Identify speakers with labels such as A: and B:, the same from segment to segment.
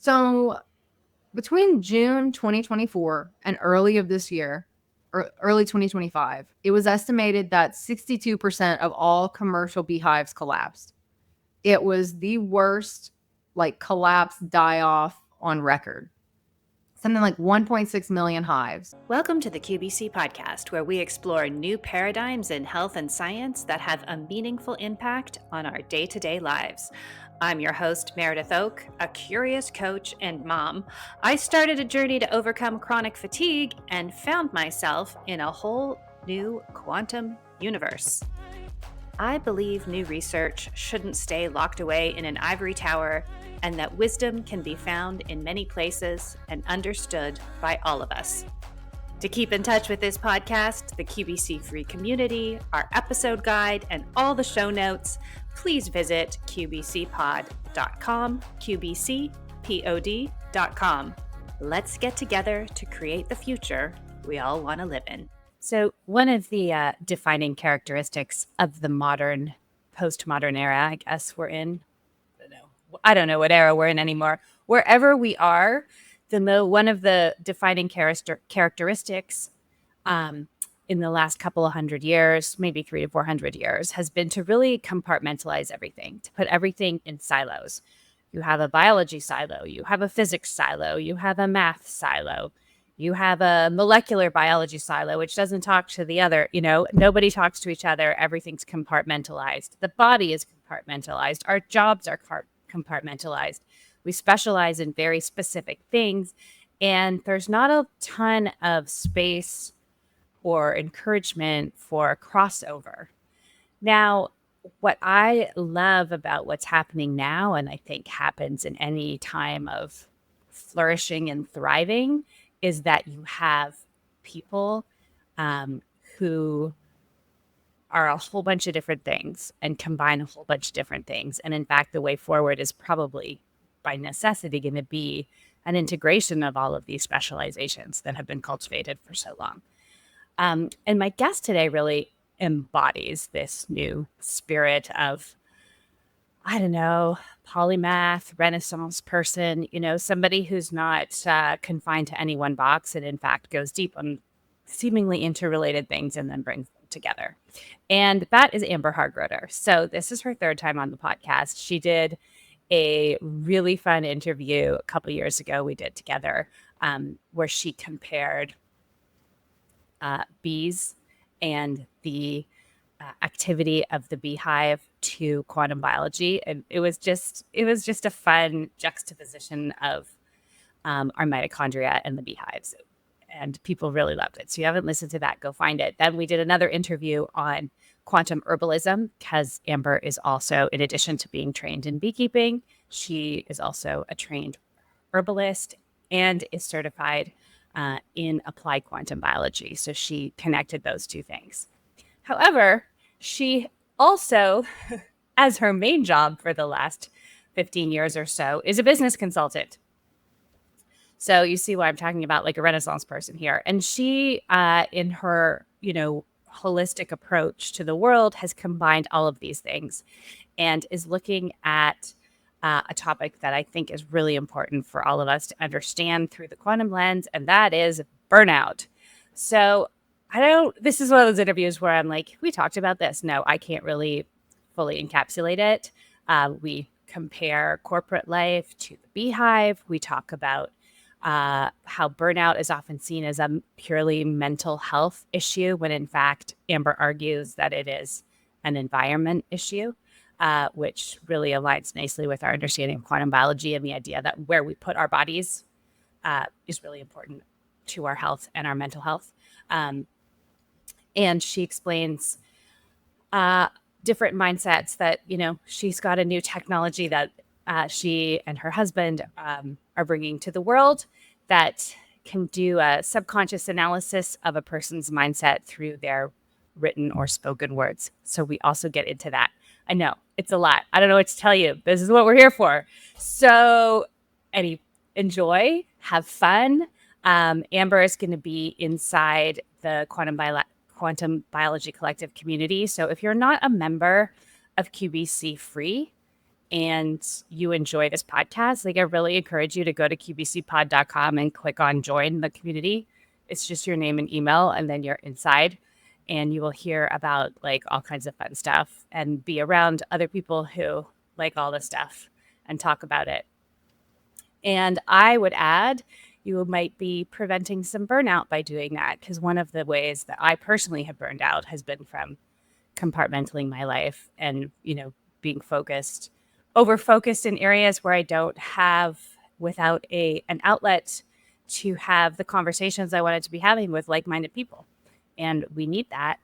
A: So between June 2024 and early of this year, or early 2025, it was estimated that 62% of all commercial beehives collapsed. It was the worst collapse die off on record. Something like 1.6 million hives.
B: Welcome to the QBC podcast, where we explore new paradigms in health and science that have a meaningful impact on our day-to-day lives. I'm your host, Meredith Oak, a curious coach and mom. I started a journey to overcome chronic fatigue and found myself in a whole new quantum universe. I believe new research shouldn't stay locked away in an ivory tower, and that wisdom can be found in many places and understood by all of us. To keep in touch with this podcast, the QBC free community, our episode guide, and all the show notes, please visit qbcpod.com, qbcpod.com. Let's get together to create the future we all want to live in. So one of the defining characteristics of the modern, postmodern era, I guess we're in, I don't know what era we're in anymore. Wherever we are, one of the defining characteristics in the last couple of hundred years, maybe 300 to 400 years, has been to really compartmentalize everything, to put everything in silos. You have a biology silo, you have a physics silo, you have a math silo, you have a molecular biology silo, which doesn't talk to the other. Nobody talks to each other. Everything's compartmentalized. The body is compartmentalized. Our jobs are compartmentalized. We specialize in very specific things, and there's not a ton of space or encouragement for crossover. Now, what I love about what's happening now, and I think happens in any time of flourishing and thriving, is that you have people who are a whole bunch of different things and combine a whole bunch of different things. And in fact, the way forward is probably by necessity going to be an integration of all of these specializations that have been cultivated for so long. And my guest today really embodies this new spirit of, I don't know, polymath, Renaissance person, somebody who's not confined to any one box and in fact goes deep on seemingly interrelated things and then brings them together. And that is Amber Hargroeder. So this is her third time on the podcast. She did a really fun interview a couple years ago we did together where she compared bees and the activity of the beehive to quantum biology, and it was just a fun juxtaposition of our mitochondria and the beehives, and people really loved it. So if you haven't listened to that, go find it. Then we did another interview on quantum herbalism, because Amber is also, in addition to being trained in beekeeping, she is also a trained herbalist and is certified in applied quantum biology. So she connected those two things. However, she also, as her main job for the last 15 years or so, is a business consultant. So you see why I'm talking about like a Renaissance person here. And she, in her, holistic approach to the world, has combined all of these things and is looking at a topic that I think is really important for all of us to understand through the quantum lens, and that is burnout. So this is one of those interviews where I'm like, we talked about this. No, I can't really fully encapsulate it. We compare corporate life to the beehive. We talk about how burnout is often seen as a purely mental health issue, when in fact, Amber argues that it is an environment issue, which really aligns nicely with our understanding of quantum biology and the idea that where we put our bodies is really important to our health and our mental health. And she explains different mindsets that, she's got a new technology that she and her husband are bringing to the world that can do a subconscious analysis of a person's mindset through their written or spoken words. So we also get into that. I know it's a lot. I don't know what to tell you. This is what we're here for. So enjoy, have fun. Amber is going to be inside the quantum biology collective community. So if you're not a member of QBC Free and you enjoy this podcast, like I really encourage you to go to qbcpod.com and click on join the community. It's just your name and email, and then you're inside and you will hear about like all kinds of fun stuff and be around other people who like all this stuff and talk about it. And I would add, you might be preventing some burnout by doing that, because one of the ways that I personally have burned out has been from compartmentalizing my life and, being over focused in areas where I don't have without an outlet to have the conversations I wanted to be having with like-minded people. And we need that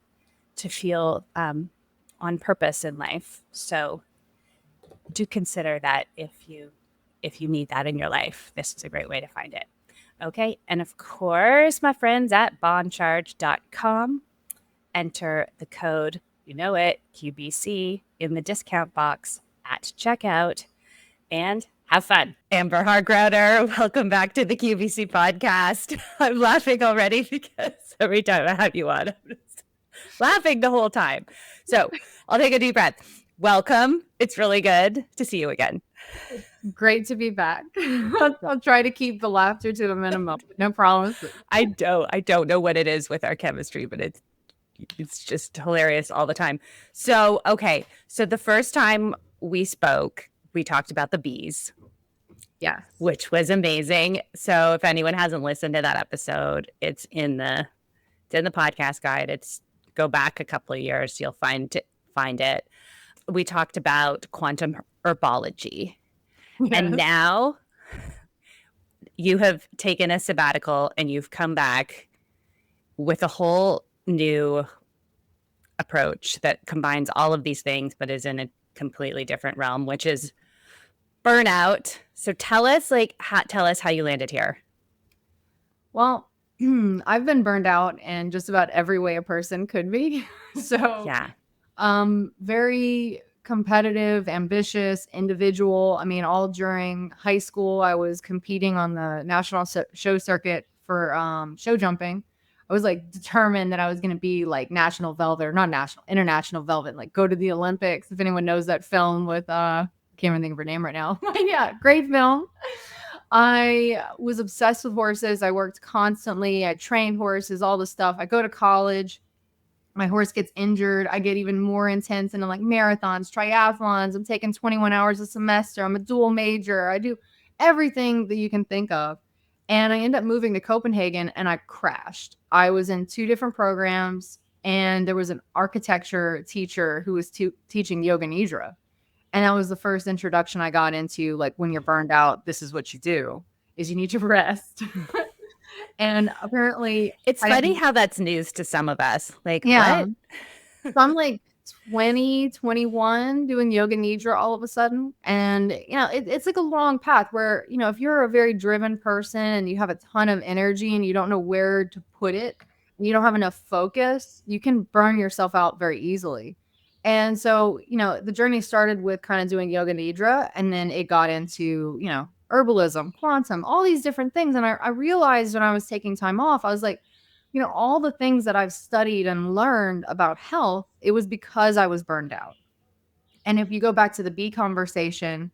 B: to feel on purpose in life. So do consider that if you need that in your life, this is a great way to find it. Okay. And of course, my friends at bondcharge.com, enter the code, QBC in the discount box at checkout, and have fun. Amber Hargroeder, welcome back to the QVC podcast. I'm laughing already because every time I have you on, I'm just laughing the whole time. So I'll take a deep breath. Welcome. It's really good to see you again.
A: Great to be back. I'll try to keep the laughter to a minimum. No promises.
B: I don't know what it is with our chemistry, but it's just hilarious all the time. So, okay. So the first time we spoke, we talked about the bees.
A: Yeah.
B: Which was amazing. So if anyone hasn't listened to that episode, it's in the podcast guide. Go back a couple of years, you'll find it. We talked about quantum herbology. Yes. And now you have taken a sabbatical and you've come back with a whole new approach that combines all of these things, but is in a completely different realm, which is burnout. So tell us how you landed here.
A: Well, I've been burned out in just about every way a person could be. So
B: yeah,
A: very competitive, ambitious individual. I mean, all during high school, I was competing on the national show circuit for show jumping. I was like determined that I was going to be like international velvet, like go to the Olympics. If anyone knows that film with, can't even think of her name right now. Yeah, great film. I was obsessed with horses. I worked constantly. I trained horses, all this stuff. I go to college. My horse gets injured. I get even more intense into like marathons, triathlons. I'm taking 21 hours a semester. I'm a dual major. I do everything that you can think of. And I end up moving to Copenhagen and I crashed. I was in 2 different programs and there was an architecture teacher who was teaching yoga nidra. And that was the first introduction I got into, like, when you're burned out, this is what you do, is you need to rest. And apparently
B: it's funny how that's news to some of us. Like,
A: yeah.
B: What?
A: So I'm like 20, 21 doing yoga nidra all of a sudden. And, it's like a long path where, if you're a very driven person and you have a ton of energy and you don't know where to put it, and you don't have enough focus, you can burn yourself out very easily. And so, the journey started with kind of doing yoga nidra, and then it got into, herbalism, quantum, all these different things. And I realized when I was taking time off, I was like, all the things that I've studied and learned about health, it was because I was burned out. And if you go back to the bee conversation,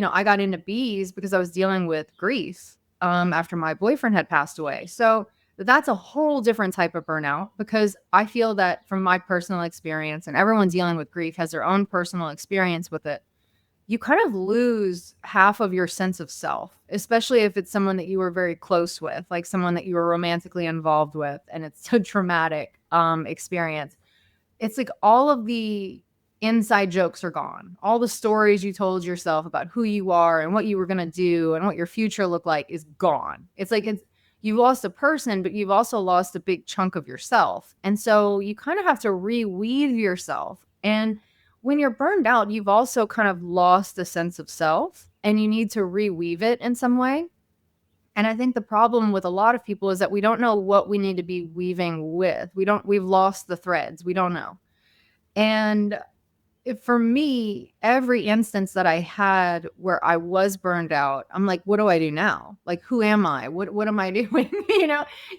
A: I got into bees because I was dealing with grief after my boyfriend had passed away. So that's a whole different type of burnout, because I feel that from my personal experience, and everyone dealing with grief has their own personal experience with it, you kind of lose half of your sense of self, especially if it's someone that you were very close with, like someone that you were romantically involved with, and it's a traumatic experience. It's like all of the inside jokes are gone. All the stories you told yourself about who you are and what you were going to do and what your future looked like is gone. It's like you lost a person, but you've also lost a big chunk of yourself. And so you kind of have to reweave yourself. And when you're burned out, you've also kind of lost the sense of self, and you need to reweave it in some way. And I think the problem with a lot of people is that we don't know what we need to be weaving with. We've lost the threads. We don't know. And for me, every instance that I had where I was burned out, I'm like, what do I do now? Like, who am I? What am I doing?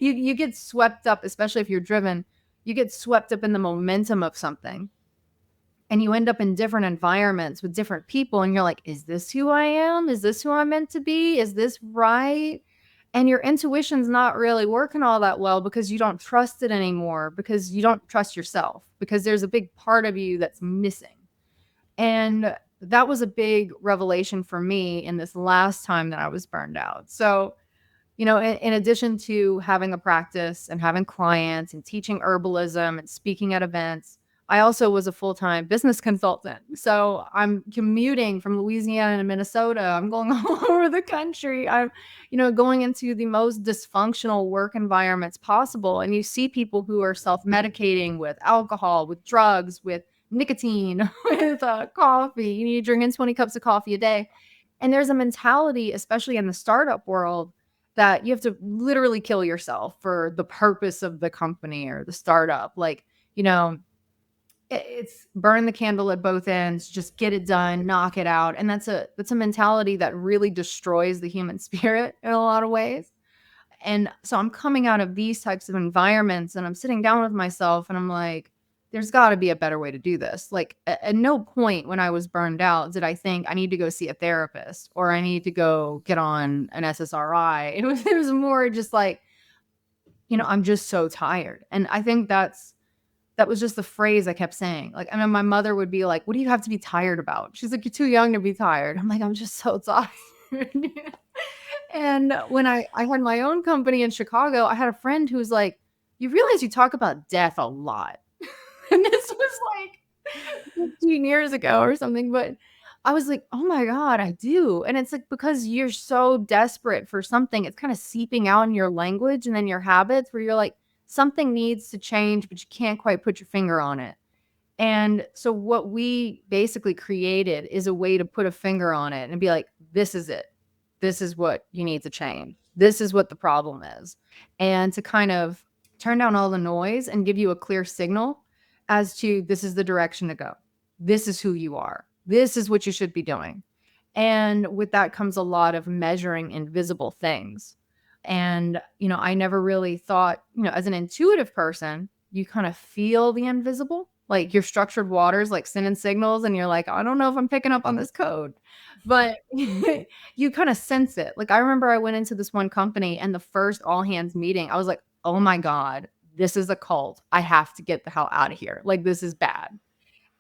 A: You get swept up, especially if you're driven, you get swept up in the momentum of something. and you end up in different environments with different people, and you're like, is this who I am? Is this who I'm meant to be? Is this right? And your intuition's not really working all that well because you don't trust it anymore, because you don't trust yourself, because there's a big part of you that's missing. And that was a big revelation for me in this last time that I was burned out. So, in addition to having a practice and having clients and teaching herbalism and speaking at events, I also was a full-time business consultant. So I'm commuting from Louisiana to Minnesota. I'm going all over the country. I'm, going into the most dysfunctional work environments possible. And you see people who are self-medicating with alcohol, with drugs, with nicotine, with coffee. You're drinking 20 cups of coffee a day. And there's a mentality, especially in the startup world, that you have to literally kill yourself for the purpose of the company or the startup. Like, it's burn the candle at both ends, just get it done, knock it out. And that's a mentality that really destroys the human spirit in a lot of ways. And so I'm coming out of these types of environments and I'm sitting down with myself and I'm like, there's got to be a better way to do this. Like, at no point when I was burned out did I think I need to go see a therapist or I need to go get on an SSRI. It was more just like, I'm just so tired. And I think that was just the phrase I kept saying. Like, I mean, my mother would be like, what do you have to be tired about? She's like, you're too young to be tired. I'm like, I'm just so tired. And when I had my own company in Chicago, I had a friend who was like, you realize you talk about death a lot. And this was like 15 years ago or something. But I was like, oh my God, I do. And it's like, because you're so desperate for something, it's kind of seeping out in your language and then your habits where you're like, something needs to change, but you can't quite put your finger on it. And so what we basically created is a way to put a finger on it and be like, this is it. This is what you need to change. This is what the problem is. And to kind of turn down all the noise and give you a clear signal as to this is the direction to go. This is who you are. This is what you should be doing. And with that comes a lot of measuring invisible things. And, I never really thought, as an intuitive person, you kind of feel the invisible, like your structured waters, like sending signals. And you're like, I don't know if I'm picking up on this code, but you kind of sense it. Like, I remember I went into this one company and the first all hands meeting, I was like, oh my God, this is a cult. I have to get the hell out of here. Like, this is bad.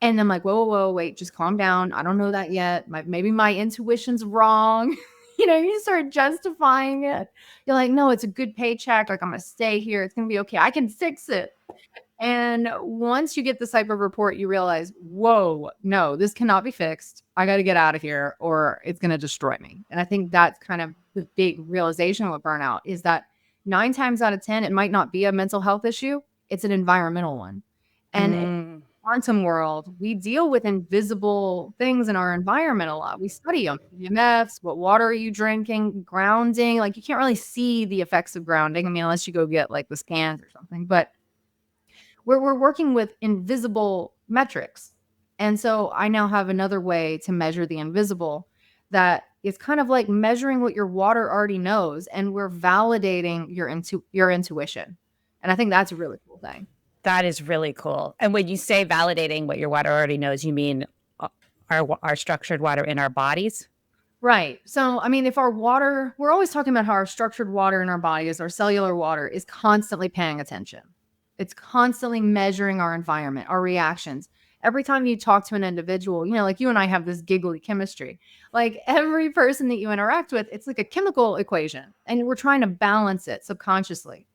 A: And I'm like, whoa, whoa, whoa, wait, just calm down. I don't know that yet. Maybe my intuition's wrong. You start justifying it. You're like, no, it's a good paycheck. Like, I'm going to stay here. It's going to be okay. I can fix it. And once you get the type of report, you realize, whoa, no, this cannot be fixed. I got to get out of here or it's going to destroy me. And I think that's kind of the big realization with burnout is that 9 times out of 10, it might not be a mental health issue. It's an environmental one. And quantum world, we deal with invisible things in our environment a lot. We study them, EMFs, what water are you drinking, grounding. Like, you can't really see the effects of grounding. I mean, unless you go get like the scans or something, but we're working with invisible metrics. And so I now have another way to measure the invisible that is kind of like measuring what your water already knows. And we're validating your intuition. And I think that's a really cool thing.
B: That is really cool. And when you say validating what your water already knows, you mean our structured water in our bodies?
A: Right. So, I mean, if our water, we're always talking about how our structured water in our bodies, our cellular water is constantly paying attention. It's constantly measuring our environment, our reactions. Every time you talk to an individual, like you and I have this giggly chemistry. Like, every person that you interact with, it's like a chemical equation. And we're trying to balance it subconsciously.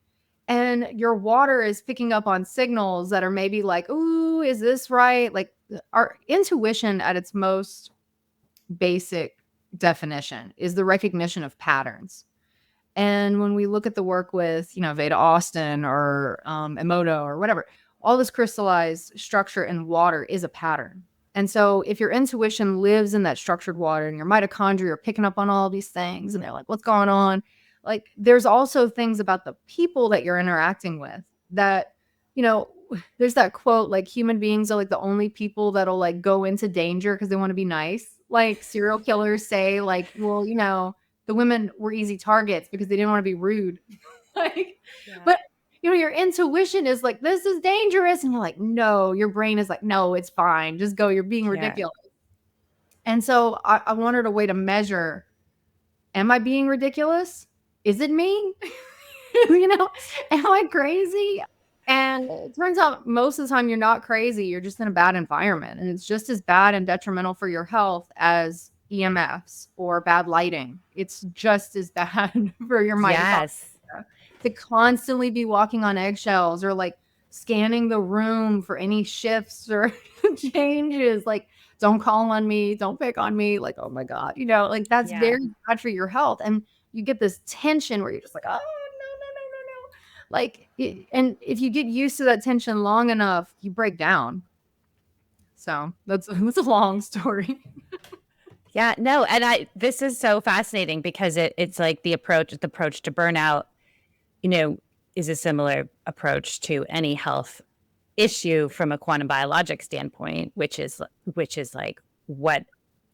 A: And your water is picking up on signals that are maybe like, ooh, is this right? Like, our intuition at its most basic definition is the recognition of patterns. And when we look at the work with, Veda Austin or Emoto or whatever, all this crystallized structure in water is a pattern. And so if your intuition lives in that structured water and your mitochondria are picking up on all these things and they're like, what's going on? Like, there's also things about the people that you're interacting with that, there's that quote, like, human beings are like the only people that'll like go into danger because they want to be nice. Like, serial killers say, like, well, the women were easy targets because they didn't want to be rude. Like,
B: Yeah.
A: but your intuition is like, this is dangerous. And you're like, no, your brain is like, no, it's fine. Just go. You're being
B: Yeah.
A: ridiculous. And so I wanted a way to measure, am I being ridiculous? Is it me? Am I crazy? And it turns out most of the time you're not crazy. You're just in a bad environment. And it's just as bad and detrimental for your health as EMFs or bad lighting. It's just as bad for your mitochondria
B: Yes.
A: to constantly be walking on eggshells or like scanning the room for any shifts or changes. Like, don't call on me, don't pick on me. Like, oh my God, like that's
B: Yeah.
A: very bad for your health. And you get this tension where you're just like, oh, no, no, no, no, no. Like, and if you get used to that tension long enough, you break down. So that's a long story.
B: Yeah, no, and this is so fascinating because it's like the approach to burnout, is a similar approach to any health issue from a quantum biologic standpoint, which is like, what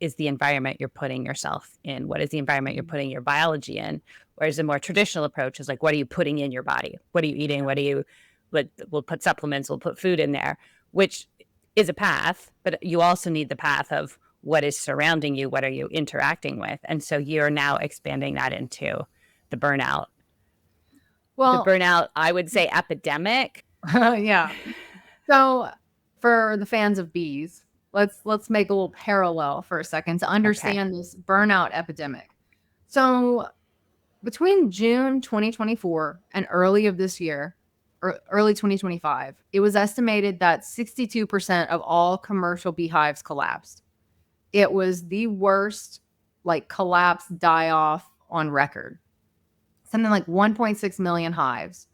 B: is the environment you're putting yourself in? What is the environment you're putting your biology in? Whereas a more traditional approach is like, what are you putting in your body? What are you eating? We'll put supplements, we'll put food in there, which is a path, but you also need the path of what is surrounding you, what are you interacting with? And so you're now expanding that into the burnout.
A: Well,
B: the burnout, I would say, epidemic.
A: Yeah. So for the fans of bees, let's make a little parallel for a second to understand this burnout epidemic. So between June 2024 and early of this year, or early 2025, it was estimated that 62% of all commercial beehives collapsed. It was the worst collapse die off on record. Something like 1.6 million hives.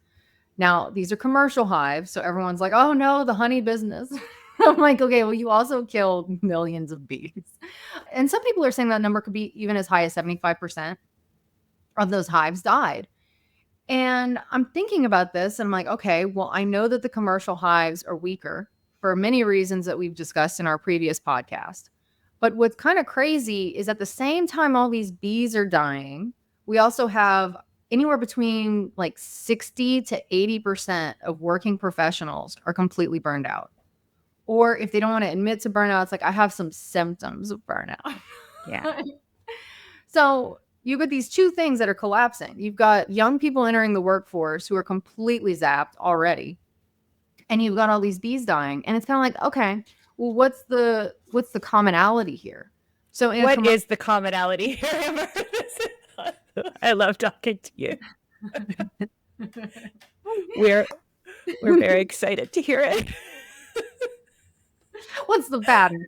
A: Now, these are commercial hives, so everyone's like, oh no, the honey business. I'm like, okay, well, you also killed millions of bees. And some people are saying that number could be even as high as 75% of those hives died. And I'm thinking about this and I'm like, okay, well, I know that the commercial hives are weaker for many reasons that we've discussed in our previous podcast. But what's kind of crazy is at the same time all these bees are dying, we also have anywhere between 60 to 80% of working professionals are completely burned out. Or if they don't want to admit to burnout, it's like, I have some symptoms of burnout.
B: Yeah.
A: So you've got these two things that are collapsing. You've got young people entering the workforce who are completely zapped already. And you've got all these bees dying. And it's kind of like, okay, well, what's the commonality here? So
B: what is the commonality here, Amber? I love talking to you. We're very excited to hear it.
A: What's the pattern?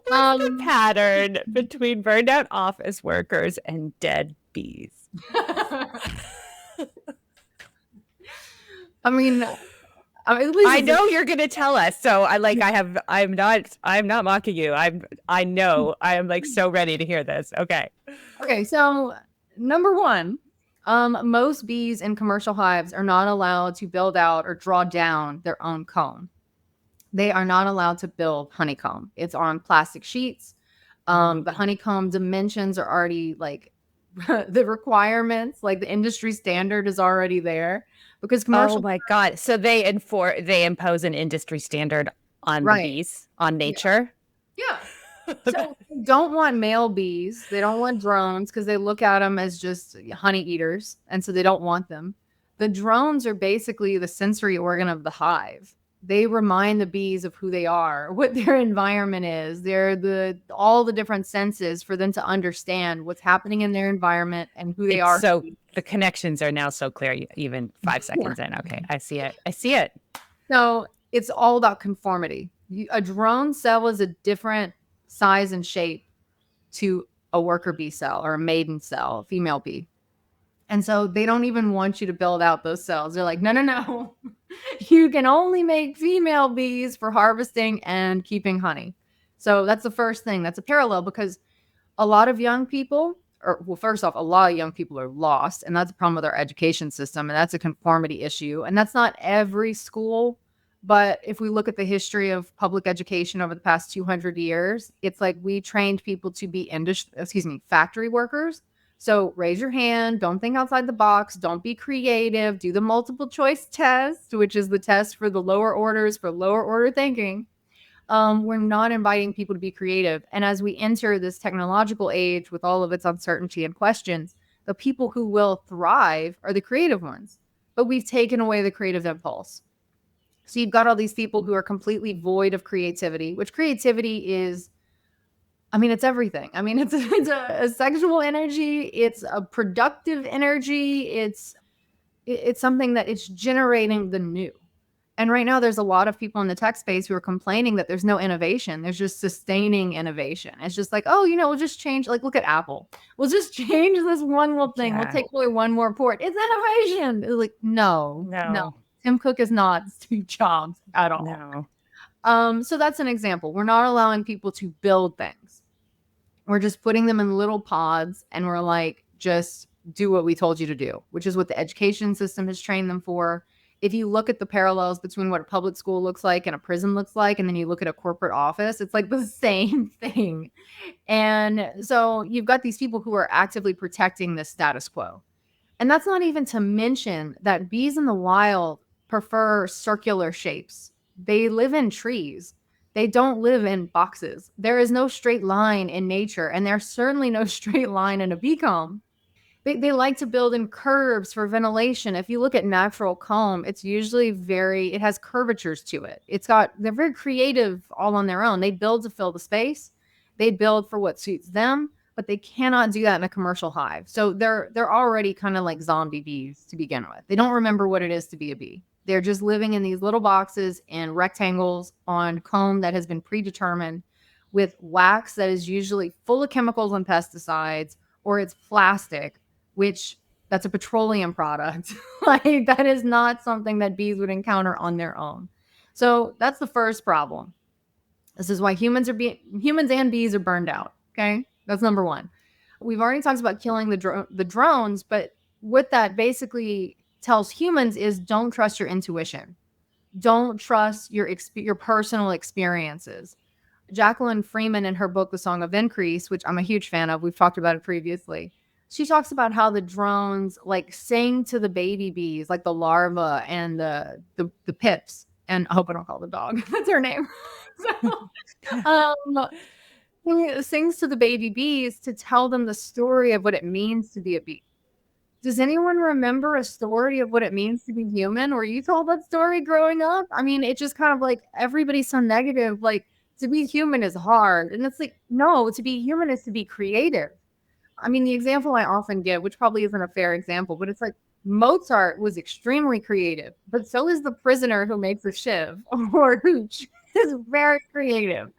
B: What's the pattern between burned out office workers and dead bees?
A: I mean, at least
B: I know you're gonna tell us, so I'm not mocking you. I know I am so ready to hear this. Okay.
A: So number one, most bees in commercial hives are not allowed to build out or draw down their own comb. They are not allowed to build honeycomb. It's on plastic sheets. The honeycomb dimensions are already the requirements, the industry standard is already there because commercial.
B: Oh my God. So they impose an industry standard on the bees, on nature.
A: Yeah. So they don't want male bees. They don't want drones because they look at them as just honey eaters. And so they don't want them. The drones are basically the sensory organ of the hive. They remind the bees of who they are, what their environment is. They're all the different senses for them to understand what's happening in their environment and who they are.
B: So the connections are now so clear, even 5 seconds in. Okay, I see it.
A: So it's all about conformity. A drone cell is a different size and shape to a worker bee cell or a maiden cell, a female bee. And so they don't even want you to build out those cells. They're like, no. You can only make female bees for harvesting and keeping honey. So that's the first thing. That's a parallel because a lot of young people, first off, a lot of young people are lost. And that's a problem with our education system. And that's a conformity issue. And that's not every school. But if we look at the history of public education over the past 200 years, it's like we trained people to be factory workers. So raise your hand, don't think outside the box, don't be creative, do the multiple choice test, which is the test for the lower orders for lower order thinking. We're not inviting people to be creative. And as we enter this technological age with all of its uncertainty and questions, the people who will thrive are the creative ones. But we've taken away the creative impulse. So you've got all these people who are completely void of creativity, which creativity is, I mean, it's everything. I mean, it's a sexual energy, it's a productive energy, it's something that it's generating the new. And right now, there's a lot of people in the tech space who are complaining that there's no innovation. There's just sustaining innovation. It's just like, oh, we'll just change. Like, look at Apple. We'll just change this one little thing. We'll take away one more port. It's innovation. It's like, no. Tim Cook is not Steve Jobs at all.
B: No.
A: So that's an example. We're not allowing people to build things. We're just putting them in little pods, and we're like, just do what we told you to do, which is what the education system has trained them for. If you look at the parallels between what a public school looks like and a prison looks like, and then you look at a corporate office, it's like the same thing. And so you've got these people who are actively protecting the status quo. And that's not even to mention that bees in the wild prefer circular shapes. They live in trees. They don't live in boxes. There is no straight line in nature, and there's certainly no straight line in a bee comb. They like to build in curves for ventilation. If you look at natural comb, it's usually it has curvatures to it. They're very creative all on their own. They build to fill the space. They build for what suits them, but they cannot do that in a commercial hive. So they're already kind of like zombie bees to begin with. They don't remember what it is to be a bee. They're just living in these little boxes and rectangles on comb that has been predetermined with wax that is usually full of chemicals and pesticides, or it's plastic, which that's a petroleum product. Like, that is not something that bees would encounter on their own. So that's the first problem. This is why humans and bees are burned out. Okay, that's number one. We've already talked about killing the drones, but what that basically tells humans is don't trust your intuition. Don't trust your personal experiences. Jacqueline Freeman, in her book, The Song of Increase, which I'm a huge fan of, we've talked about it previously, she talks about how the drones like sing to the baby bees, like the larvae and the pips. And I hope I don't call the dog. That's her name. It sings to the baby bees to tell them the story of what it means to be a bee. Does anyone remember a story of what it means to be human? Were you told that story growing up? I mean, it just kind of like everybody's so negative. Like, to be human is hard. And it's like, no, to be human is to be creative. I mean, the example I often give, which probably isn't a fair example, but it's like Mozart was extremely creative, but so is the prisoner who makes a shiv or hooch is very creative.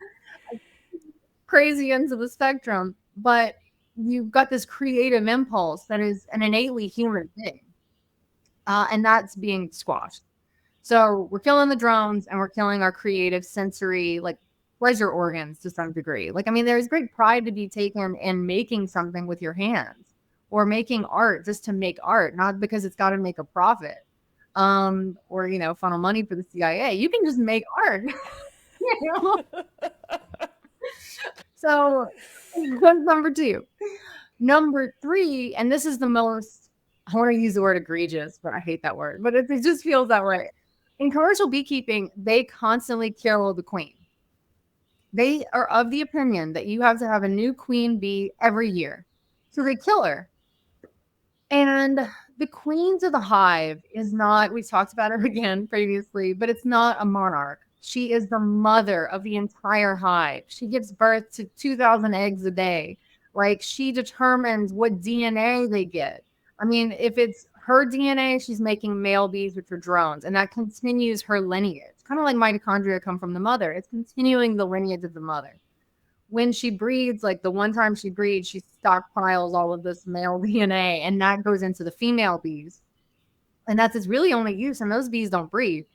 A: Crazy ends of the spectrum, but you've got this creative impulse that is an innately human thing, and that's being squashed. So we're killing the drones, and we're killing our creative sensory, like, pleasure organs to some degree. Like, I mean, there's great pride to be taken in making something with your hands, or making art just to make art, not because it's got to make a profit, or funnel money for the CIA. You can just make art. So that's number two. Number three, and this is the most, I want to use the word egregious, but I hate that word, but it just feels that way. In commercial beekeeping, they constantly kill the queen. They are of the opinion that you have to have a new queen bee every year. So they kill her. And the queen to the hive is not, we talked about her again previously, but it's not a monarch. She is the mother of the entire hive. She gives birth to 2,000 eggs a day. Like, she determines what DNA they get. I mean, if it's her DNA, she's making male bees, which are drones, and that continues her lineage. Kind of like mitochondria come from the mother. It's continuing the lineage of the mother. When she breeds, like the one time she breeds, she stockpiles all of this male DNA, and that goes into the female bees. And that's its really only use, and those bees don't breed.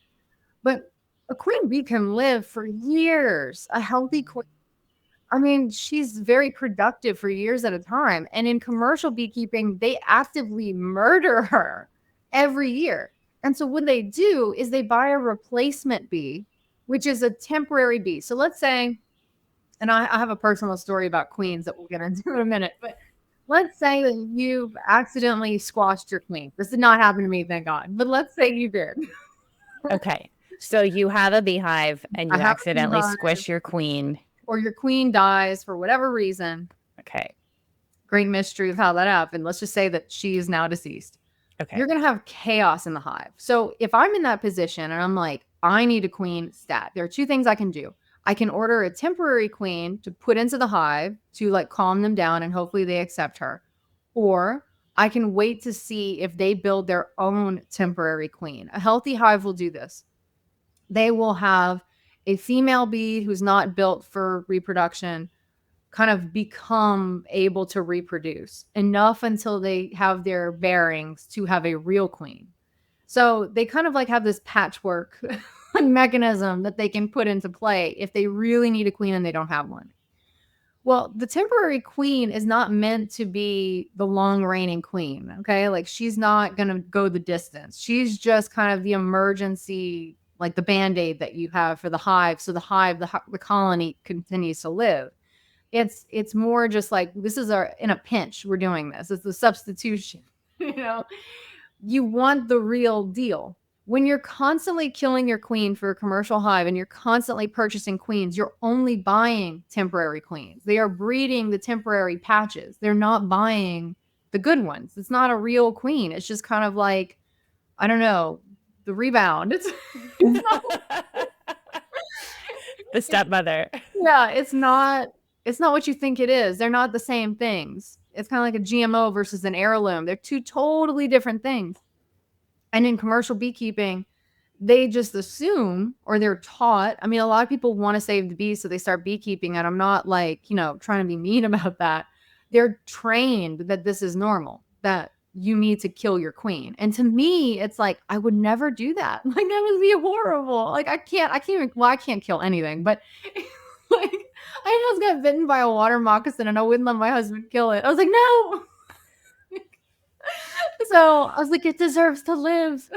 A: But a queen bee can live for years. A healthy queen, I mean, she's very productive for years at a time. And in commercial beekeeping, they actively murder her every year. And so what they do is they buy a replacement bee, which is a temporary bee. So let's say, and I have a personal story about queens that we'll get into in a minute, but let's say that you've accidentally squashed your queen. This did not happen to me, thank God. But let's say you did.
B: Okay. So you have a beehive and
A: I
B: you
A: have a
B: accidentally
A: beehive,
B: squish your queen.
A: or your queen dies for whatever reason.
B: Okay.
A: Great mystery of how that happened. Let's just say that she is now deceased.
B: Okay.
A: You're going to have chaos in the hive. So if I'm in that position and I'm like, I need a queen stat, there are two things I can do. I can order a temporary queen to put into the hive to like calm them down and hopefully they accept her. Or I can wait to see if they build their own temporary queen. A healthy hive will do this. They will have a female bee who's not built for reproduction kind of become able to reproduce enough until they have their bearings to have a real queen. So they kind of like have this patchwork mechanism that they can put into play if they really need a queen and they don't have one. Well, the temporary queen is not meant to be the long reigning queen. Okay. Like she's not going to go the distance. She's just kind of the emergency, like the band aid that you have for the hive. So the colony continues to live. It's more just like this is our in a pinch. We're doing this. It's the substitution. you know, you want the real deal. When you're constantly killing your queen for a commercial hive and you're constantly purchasing queens, you're only buying temporary queens. They are breeding the temporary patches. They're not buying the good ones. It's not a real queen. It's just kind of like, I don't know, the rebound. It's not,
B: The stepmother.
A: yeah, it's not what you think it is. They're not the same things. It's kind of like a GMO versus an heirloom. They're two totally different things. And in commercial beekeeping, they just assume or they're taught. I mean, a lot of people want to save the bees, so they start beekeeping. And I'm not like, trying to be mean about that. They're trained that this is normal, that you need to kill your queen. And to me, it's like, I would never do that. Like, that would be horrible. Like, I can't kill anything, but like, I just got bitten by a water moccasin and I wouldn't let my husband kill it. I was like, no. So I was like, it deserves to live.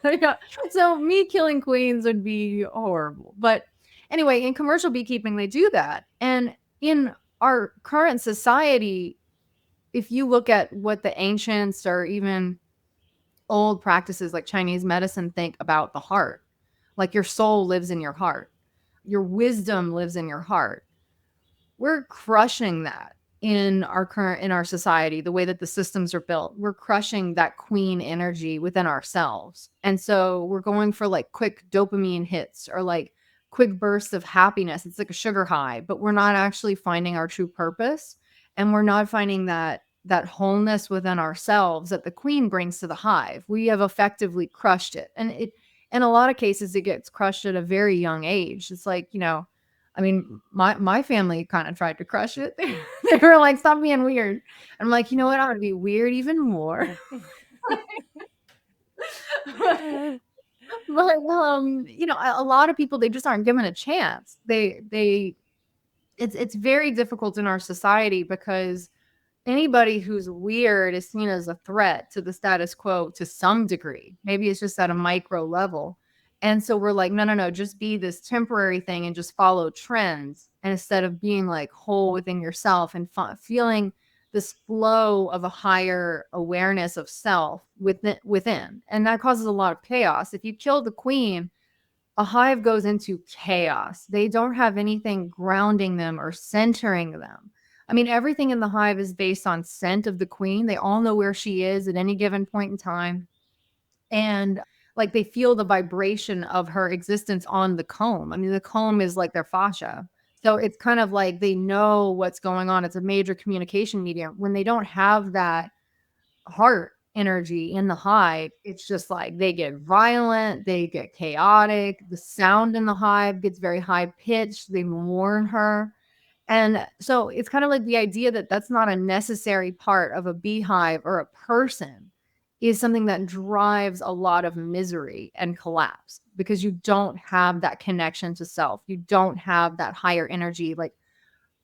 A: Yeah. So me killing queens would be horrible. But anyway, in commercial beekeeping, they do that. And in our current society, if you look at what the ancients or even old practices like Chinese medicine think about the heart, like your soul lives in your heart, your wisdom lives in your heart. We're crushing that in our society, the way that the systems are built. We're crushing that queen energy within ourselves. And so we're going for like quick dopamine hits or like quick bursts of happiness. It's like a sugar high, but we're not actually finding our true purpose, and we're not finding that wholeness within ourselves that the queen brings to the hive. We have effectively crushed it. And in a lot of cases it gets crushed at a very young age. It's like, I mean, my family kind of tried to crush it. They were like, "Stop being weird." And I'm like, "You know what? I'm gonna be weird even more." But a lot of people, they just aren't given a chance. It's very difficult in our society because anybody who's weird is seen as a threat to the status quo to some degree. Maybe it's just at a micro level. And so we're like, no, no, no, just be this temporary thing and just follow trends. And instead of being like whole within yourself and feeling this flow of a higher awareness of self within. And that causes a lot of chaos. If you kill the queen, a hive goes into chaos. They don't have anything grounding them or centering them. I mean, everything in the hive is based on scent of the queen. They all know where she is at any given point in time. And like they feel the vibration of her existence on the comb. I mean, the comb is like their fascia. So it's kind of like they know what's going on. It's a major communication medium. When they don't have that heart energy in the hive, it's just like they get violent, they get chaotic. The sound in the hive gets very high pitched. They warn her. And so it's kind of like the idea that that's not a necessary part of a beehive or a person is something that drives a lot of misery and collapse because you don't have that connection to self. You don't have that higher energy, like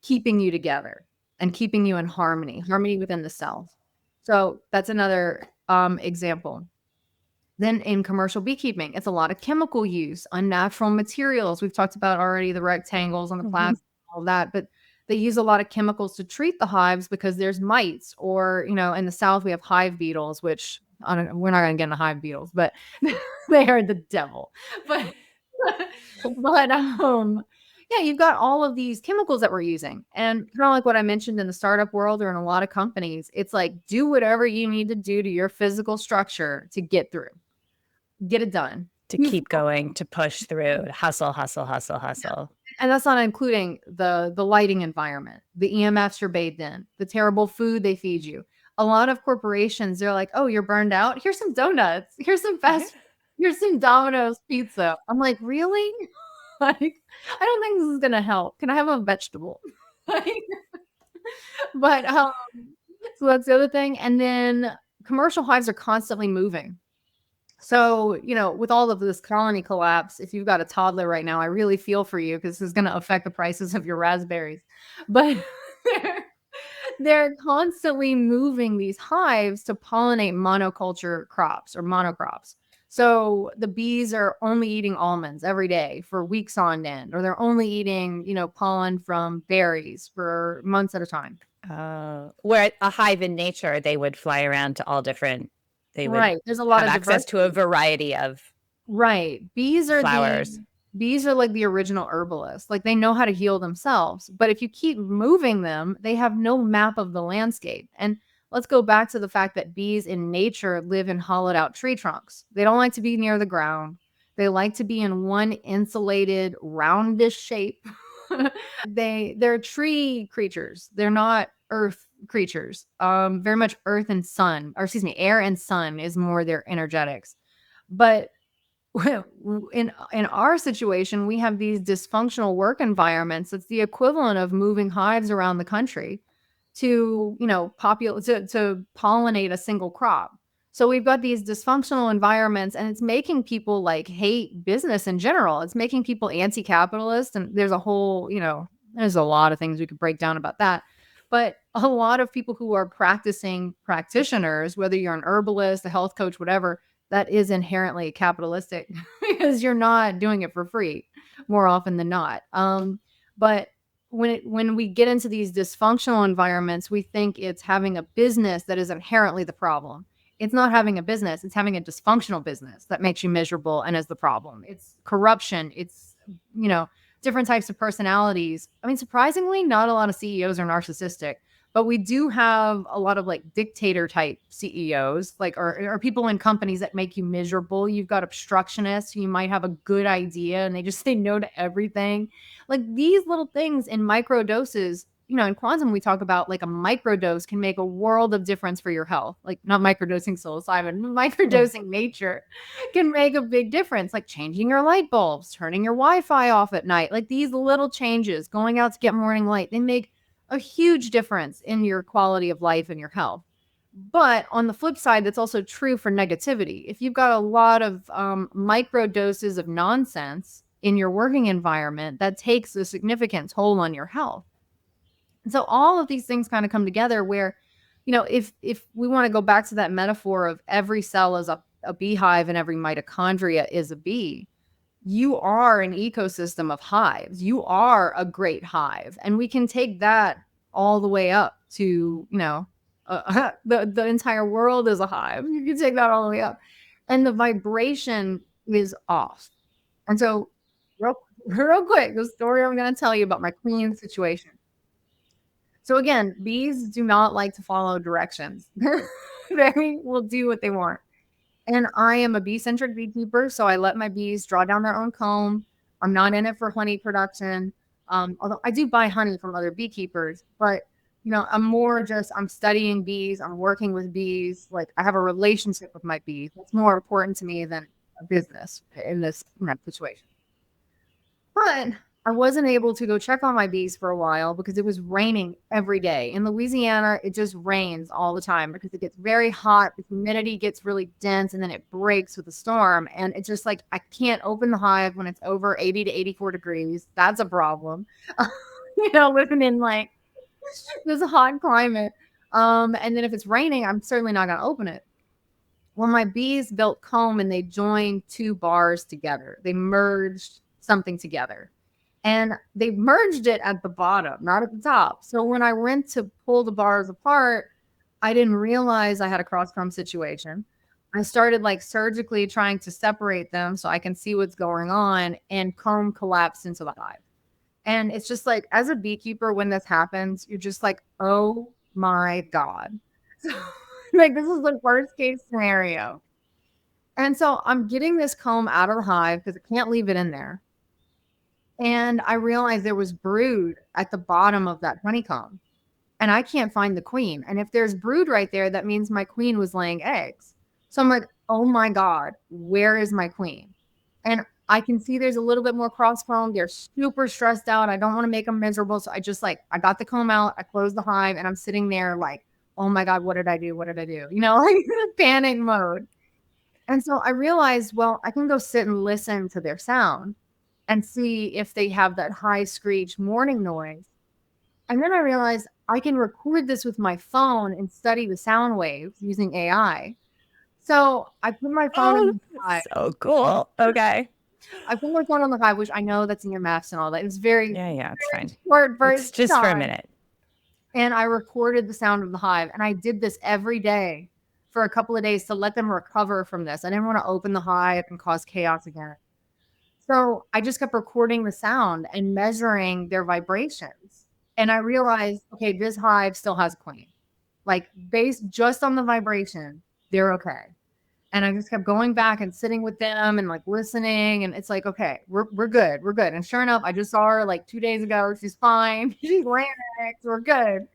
A: keeping you together and keeping you in harmony within the self. So that's another example. Then in commercial beekeeping, it's a lot of chemical use, unnatural materials. We've talked about already the rectangles and the plastic, all that, but They use a lot of chemicals to treat the hives because there's mites, or, in the South, we have hive beetles, which I don't know, we're not going to get into hive beetles, but they are the devil. But, but, yeah, you've got all of these chemicals that we're using. And kind of like what I mentioned in the startup world or in a lot of companies, it's like, do whatever you need to do to your physical structure to get through, get it done.
B: To keep going, to push through, hustle, hustle, hustle, hustle.
A: And that's not including the lighting environment, the EMFs you're bathed in, the terrible food they feed you. A lot of corporations, they're like, oh, you're burned out? Here's some donuts. Here's some here's some Domino's pizza. I'm like, really? Like, I don't think this is going to help. Can I have a vegetable? But so that's the other thing. And then commercial hives are constantly moving. So, with all of this colony collapse, if you've got a toddler right now, I really feel for you, because this is going to affect the prices of your raspberries. But they're constantly moving these hives to pollinate monoculture crops or monocrops. So the bees are only eating almonds every day for weeks on end, or they're only eating, pollen from berries for months at a time.
B: Where a hive in nature, they would fly around to all different. They would
A: Right. There's a lot
B: have
A: of
B: access to a variety of
A: right. Bees are
B: flowers.
A: Bees are like the original herbalists. Like, they know how to heal themselves. But if you keep moving them, they have no map of the landscape. And let's go back to the fact that bees in nature live in hollowed out tree trunks. They don't like to be near the ground. They like to be in one insulated, roundish shape. They're tree creatures. They're not earth creatures. Very much earth and sun, or excuse me, air and sun is more their energetics. But in our situation, we have these dysfunctional work environments. It's the equivalent of moving hives around the country to, to pollinate a single crop. So we've got these dysfunctional environments, and it's making people like hate business in general. It's making people anti-capitalist, and there's a whole, there's a lot of things we could break down about that. But a lot of people who are practicing practitioners, whether you're an herbalist, a health coach, whatever, that is inherently capitalistic because you're not doing it for free more often than not. But when we get into these dysfunctional environments, we think it's having a business that is inherently the problem. It's not having a business. It's having a dysfunctional business that makes you miserable and is the problem. It's corruption. It's, different types of personalities. I mean, surprisingly, not a lot of CEOs are narcissistic. But we do have a lot of like dictator type CEOs, like, or people in companies that make you miserable. You've got obstructionists who you might have a good idea and they just say no to everything. Like, these little things in micro doses, in quantum, we talk about like a microdose can make a world of difference for your health. Like, not microdosing psilocybin, microdosing nature can make a big difference. Like changing your light bulbs, turning your Wi-Fi off at night. Like, these little changes, going out to get morning light, they make a huge difference in your quality of life and your health. But on the flip side, that's also true for negativity. If you've got a lot of micro doses of nonsense in your working environment, that takes a significant toll on your health. And so all of these things kind of come together where, if we want to go back to that metaphor of every cell is a beehive and every mitochondria is a bee, you are an ecosystem of hives. You are a great hive. And we can take that all the way up to, the entire world is a hive. You can take that all the way up. And the vibration is off. And so real quick, the story I'm going to tell you about my queen situation. So again, bees do not like to follow directions. They will do what they want. And I am a bee-centric beekeeper, so I let my bees draw down their own comb. I'm not in it for honey production. Although I do buy honey from other beekeepers, but I'm studying bees. I'm working with bees. Like, I have a relationship with my bees. That's more important to me than a business in this situation. But I wasn't able to go check on my bees for a while because it was raining every day. In Louisiana, it just rains all the time because it gets very hot. The humidity gets really dense and then it breaks with a storm. And it's just like, I can't open the hive when it's over 80 to 84 degrees. That's a problem. Living in like this hot climate. And then if it's raining, I'm certainly not going to open it. Well, my bees built comb and they joined two bars together. They merged something together. And they merged it at the bottom, not at the top. So when I went to pull the bars apart, I didn't realize I had a cross comb situation. I started like surgically trying to separate them so I can see what's going on, and comb collapsed into the hive. And it's just like, as a beekeeper, when this happens, you're just like, oh my God. So, like, this is the worst case scenario. And so I'm getting this comb out of the hive because I can't leave it in there. And I realized there was brood at the bottom of that honeycomb, and I can't find the queen. And if there's brood right there, that means my queen was laying eggs. So I'm like, oh my God, where is my queen? And I can see there's a little bit more cross comb. They're super stressed out. I don't want to make them miserable. So I just like, I got the comb out, I closed the hive, and I'm sitting there like, oh my God, what did I do? What did I do? You know, like panic mode. And so I realized, well, I can go sit and listen to their sound and see if they have that high screech morning noise. And then I realized I can record this with my phone and study the sound waves using AI. So I put my phone in
B: Oh,
A: the hive.
B: so cool. Okay.
A: I put my phone on the hive, which I know that's in your maps and all that. It was very,
B: Yeah, it's
A: very
B: fine.
A: short burst
B: It's just for a minute.
A: And I recorded the sound of the hive. And I did this every day for a couple of days to let them recover from this. I didn't want to open the hive and cause chaos again. So I just kept recording the sound and measuring their vibrations. And I realized, okay, this hive still has a queen. Like, based just on the vibration, they're okay. And I just kept going back and sitting with them and like listening. And it's like, okay, we're good. We're good. And sure enough, I just saw her like 2 days ago. She's fine. She's laying eggs. We're good.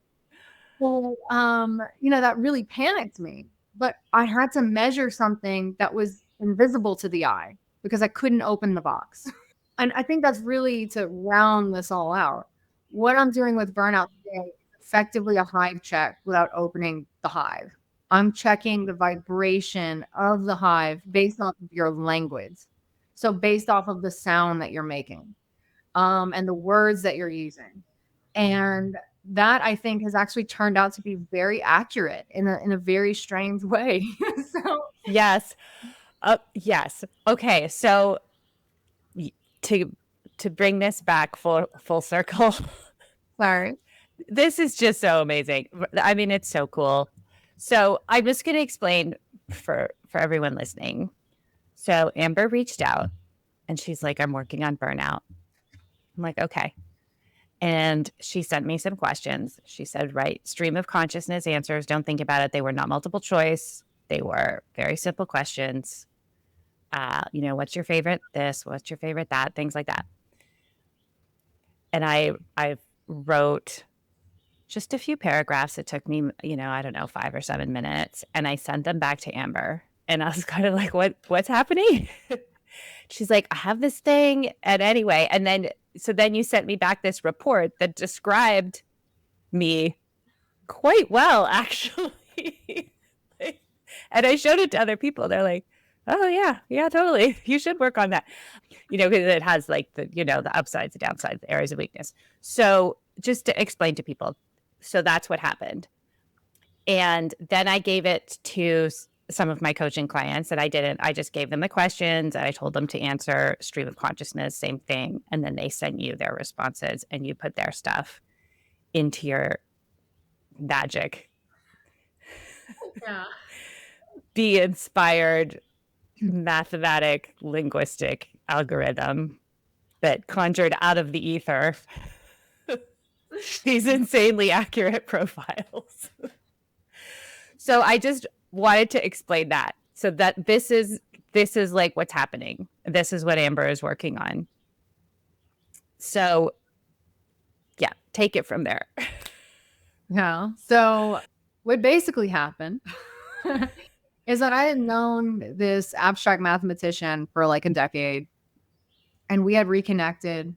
A: Well, that really panicked me. But I had to measure something that was invisible to the eye because I couldn't open the box. And I think that's really to round this all out. What I'm doing with burnout today is effectively a hive check without opening the hive. I'm checking the vibration of the hive based off of your language. So based off of the sound that you're making, and the words that you're using. And that I think has actually turned out to be very accurate in a very strange way. So
B: Yes. Yes. Okay. So to bring this back full circle,
A: sorry.
B: this is just so amazing. I mean, it's so cool. So I'm just going to explain for everyone listening. So Amber reached out and she's like, I'm working on burnout. I'm like, okay. And she sent me some questions. She said, write stream of consciousness answers. Don't think about it. They were not multiple choice. They were very simple questions. What's your favorite this? What's your favorite that? Things like that. And I wrote just a few paragraphs. It took me, I don't know, 5 or 7 minutes. And I sent them back to Amber. And I was kind of like, what's happening? She's like, I have this thing. And anyway, so then you sent me back this report that described me quite well, actually. And I showed it to other people. They're like, oh yeah, totally. You should work on that. Because it has like the upsides, the downsides, the areas of weakness. So just to explain to people. So that's what happened. And then I gave it to some of my coaching clients that I just gave them the questions and I told them to answer stream of consciousness, same thing. And then they sent you their responses and you put their stuff into your magic.
A: Yeah.
B: Be inspired mathematic linguistic algorithm that conjured out of the ether these insanely accurate profiles. So I just wanted to explain that so that this is like what's happening. This is what Amber is working on. So yeah, take it from there.
A: Yeah. So what basically happened is that I had known this abstract mathematician for like a decade, and we had reconnected,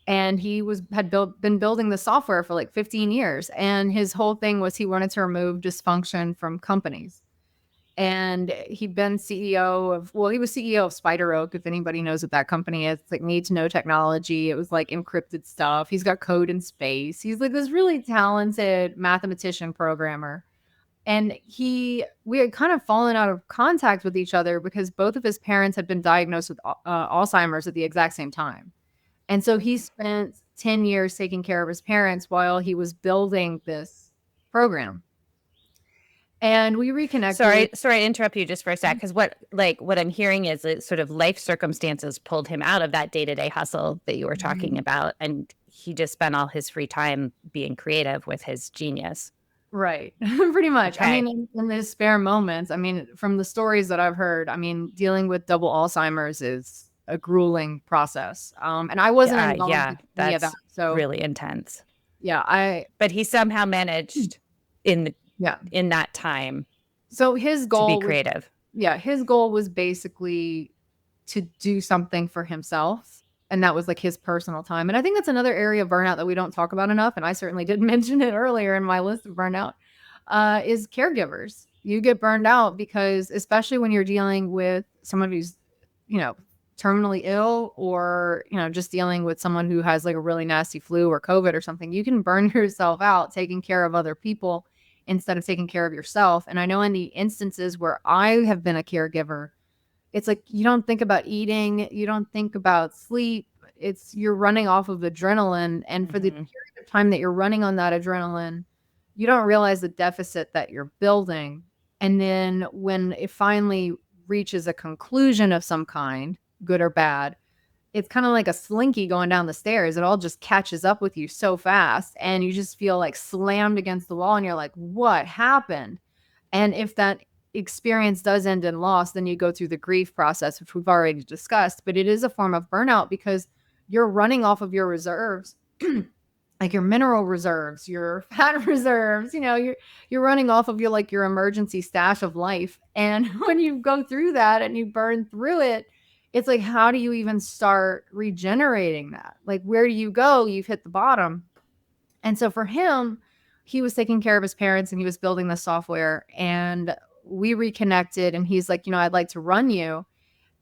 A: and he been building the software for like 15 years. And his whole thing was he wanted to remove dysfunction from companies. And he'd been he was CEO of Spider Oak, if anybody knows what that company is. It's like need to know technology. It was like encrypted stuff. He's got code in space. He's like this really talented mathematician programmer. And we had kind of fallen out of contact with each other because both of his parents had been diagnosed with Alzheimer's at the exact same time. And so he spent 10 years taking care of his parents while he was building this program. And we reconnected.
B: Sorry to interrupt you just for a sec, because what I'm hearing is that sort of life circumstances pulled him out of that day-to-day hustle that you were talking about, and he just spent all his free time being creative with his genius.
A: Right. Pretty much.
B: Okay.
A: I mean, in the spare moments, I mean, from the stories that I've heard, I mean, dealing with double Alzheimer's is a grueling process. And I wasn't involved
B: Yeah,
A: with any of that.
B: that's
A: So
B: really intense.
A: yeah,
B: But he somehow managed in that time
A: so his
B: to
A: goal
B: be creative.
A: his goal was basically to do something for himself. And that was like his personal time. And I think that's another area of burnout that we don't talk about enough. And I certainly didn't mention it earlier in my list of burnout, is caregivers. You get burned out because, especially when you're dealing with someone who's, you know, terminally ill, or, you know, just dealing with someone who has like a really nasty flu or COVID or something, you can burn yourself out taking care of other people instead of taking care of yourself. And I know in the instances where I have been a caregiver, it's like you don't think about eating, you don't think about sleep. It's you're running off of adrenaline. And for the period of time that you're running on that adrenaline, you don't realize the deficit that you're building. And then when it finally reaches a conclusion of some kind, good or bad, it's kind of like a slinky going down the stairs. It all just catches up with you so fast. And you just feel like slammed against the wall and you're like, what happened? And if that experience does end in loss, then you go through the grief process, which we've already discussed. But it is a form of burnout because you're running off of your reserves, like your mineral reserves, your fat reserves. You know, you're running off of your emergency stash of life. And when you go through that and you burn through it, it's like, how do you even start regenerating that? Like, where do you go? You've hit the bottom. And so for him, he was taking care of his parents and he was building the software, and we reconnected, and he's like, I'd like to run you.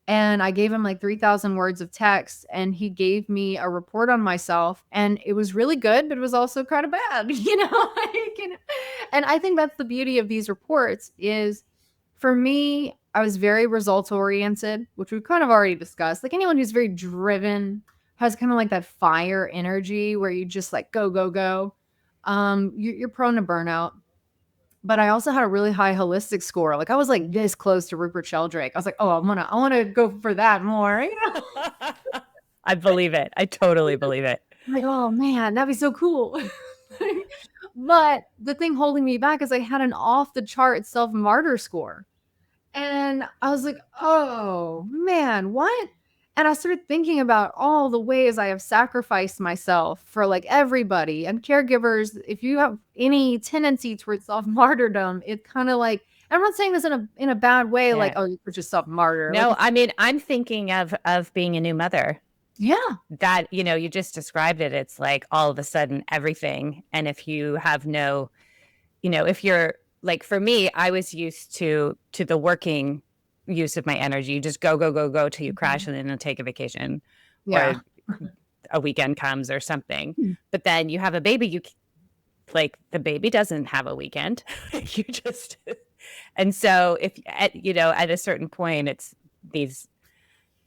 A: And I gave him like 3,000 words of text, and he gave me a report on myself, and it was really good, but it was also kind of bad, and I think that's the beauty of these reports is, for me, I was very results oriented, which we've kind of already discussed. Like anyone who's very driven has kind of like that fire energy where you just like go, go, go. You're prone to burnout. But I also had a really high holistic score. Like I was like this close to Rupert Sheldrake. I was like, oh, I want to go for that more.
B: I believe it. I totally believe it.
A: Like, oh man, that'd be so cool. But the thing holding me back is I had an off the chart self-martyr score. And I was like, oh man, what? And I started thinking about all the ways I have sacrificed myself for like everybody and caregivers. If you have any tendency towards self-martyrdom, it's kind of like, I'm not saying this in a bad way, like, oh, you're just self-martyr.
B: No,
A: like,
B: I mean, I'm thinking of being a new mother.
A: Yeah.
B: That, you just described it. It's like all of a sudden everything. And if you have no, if you're like, for me, I was used to the working use of my energy. You just go, go, go, go till you crash and then take a vacation.
A: Yeah.
B: Or a weekend comes or something. But then you have a baby, the baby doesn't have a weekend. You just, and so if, at a certain point, it's these.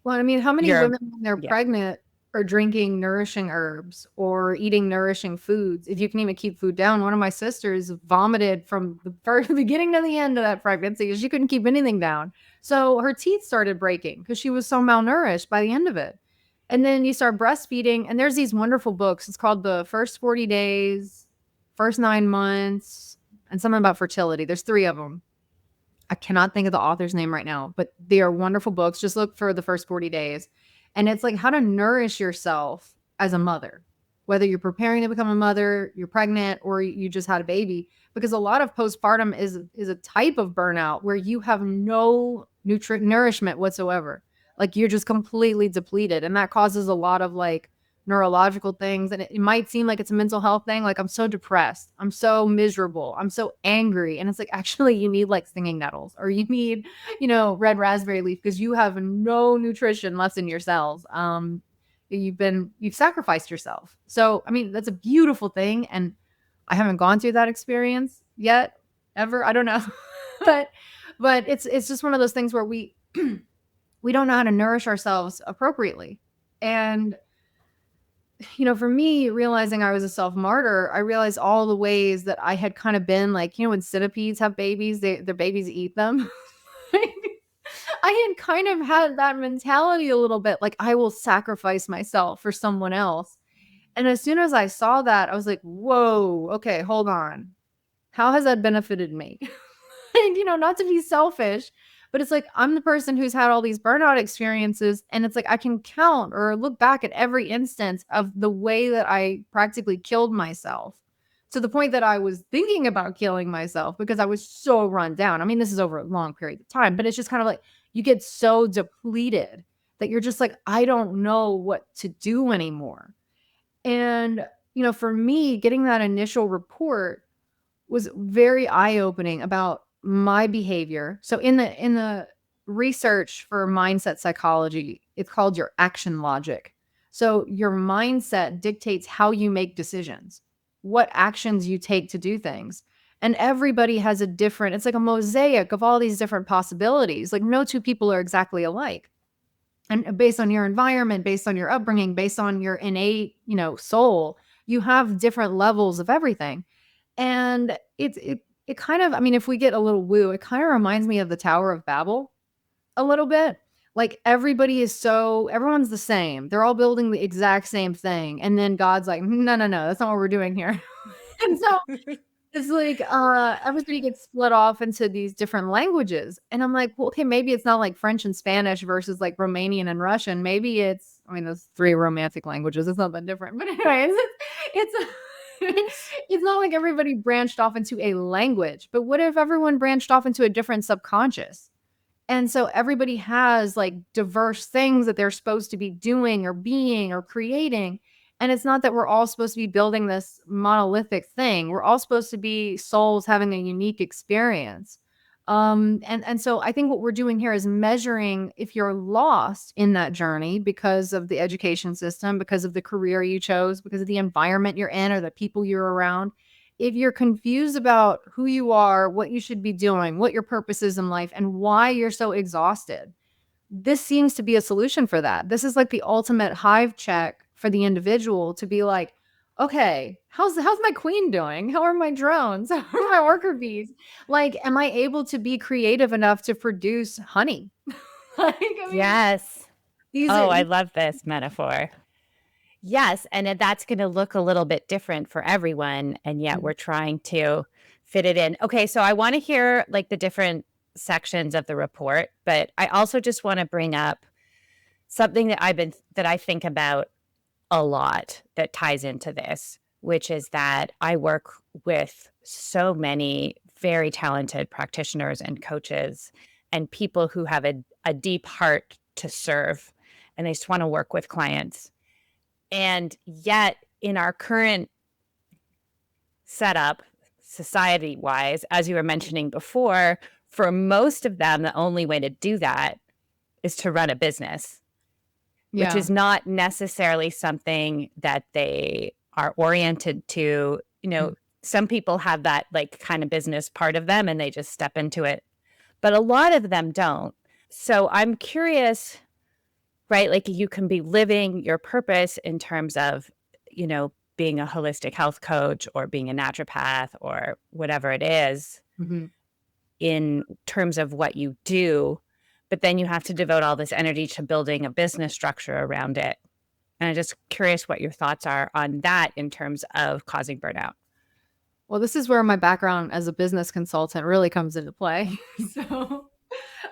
A: Well, I mean, how many women when they're pregnant are drinking nourishing herbs or eating nourishing foods? If you can even keep food down. One of my sisters vomited from the first beginning to the end of that pregnancy because she couldn't keep anything down. So her teeth started breaking because she was so malnourished by the end of it. And then you start breastfeeding, and there's these wonderful books. It's called The First 40 Days, First 9 Months, and something about fertility. There's 3 of them. I cannot think of the author's name right now, but they are wonderful books. Just look for The First 40 Days. And it's like how to nourish yourself as a mother, whether you're preparing to become a mother, you're pregnant, or you just had a baby. Because a lot of postpartum is a type of burnout where you have no nourishment whatsoever. Like you're just completely depleted. And that causes a lot of like neurological things. And it might seem like it's a mental health thing. Like I'm so depressed. I'm so miserable. I'm so angry. And it's like, actually, you need like stinging nettles, or you need, red raspberry leaf, because you have no nutrition left in your cells. You've sacrificed yourself. So, I mean, that's a beautiful thing. And I haven't gone through that experience yet, ever. I don't know. but it's just one of those things where we don't know how to nourish ourselves appropriately. And for me, realizing I was a self martyr, I realized all the ways that I had kind of been like, when centipedes have babies, their babies eat them. I had kind of had that mentality a little bit, like I will sacrifice myself for someone else. And as soon as I saw that, I was like, whoa, okay, hold on. How has that benefited me? And, not to be selfish, but it's like I'm the person who's had all these burnout experiences. And it's like I can count or look back at every instance of the way that I practically killed myself to the point that I was thinking about killing myself because I was so run down. I mean, this is over a long period of time, but it's just kind of like you get so depleted that you're just like, I don't know what to do anymore. And, for me, getting that initial report was very eye-opening about my behavior. So in the research for mindset psychology, it's called your action logic. So your mindset dictates how you make decisions, what actions you take to do things. And everybody has it's like a mosaic of all these different possibilities. Like no two people are exactly alike. And based on your environment, based on your upbringing, based on your innate, soul, you have different levels of everything. And it kind of, I mean, if we get a little woo, it kind of reminds me of the Tower of Babel a little bit. Like everyone's the same. They're all building the exact same thing. And then God's like, no, no, no, that's not what we're doing here. And so it's like everybody gets split off into these different languages. And I'm like, well, okay, maybe it's not like French and Spanish versus like Romanian and Russian. Maybe I mean, those three romantic languages. It's not that different. But anyways, it's it's not like everybody branched off into a language. But what if everyone branched off into a different subconscious? And so everybody has like diverse things that they're supposed to be doing or being or creating. And it's not that we're all supposed to be building this monolithic thing. We're all supposed to be souls having a unique experience. And so I think what we're doing here is measuring if you're lost in that journey because of the education system, because of the career you chose, because of the environment you're in or the people you're around. If you're confused about who you are, what you should be doing, what your purpose is in life, and why you're so exhausted, this seems to be a solution for that. This is like the ultimate hive check for the individual to be like, okay, how's my queen doing? How are my drones? How are my worker bees? Like, am I able to be creative enough to produce honey? Like, I mean,
B: Yes.
A: these
B: Oh,
A: are
B: I love this metaphor. Yes, and that's going to look a little bit different for everyone, and yet we're trying to fit it in. Okay, so I want to hear like the different sections of the report, but I also just want to bring up something that I think about a lot that ties into this, which is that I work with so many very talented practitioners and coaches and people who have a deep heart to serve, and they just want to work with clients. And yet, in our current setup, society wise, as you were mentioning before, for most of them, the only way to do that is to run a business, which is not necessarily something that they are oriented to. Some people have that like kind of business part of them and they just step into it, but a lot of them don't. So I'm curious, right? Like you can be living your purpose in terms of, being a holistic health coach or being a naturopath or whatever it is in terms of what you do. But then you have to devote all this energy to building a business structure around it. And I'm just curious what your thoughts are on that in terms of causing burnout.
A: Well, this is where my background as a business consultant really comes into play. So,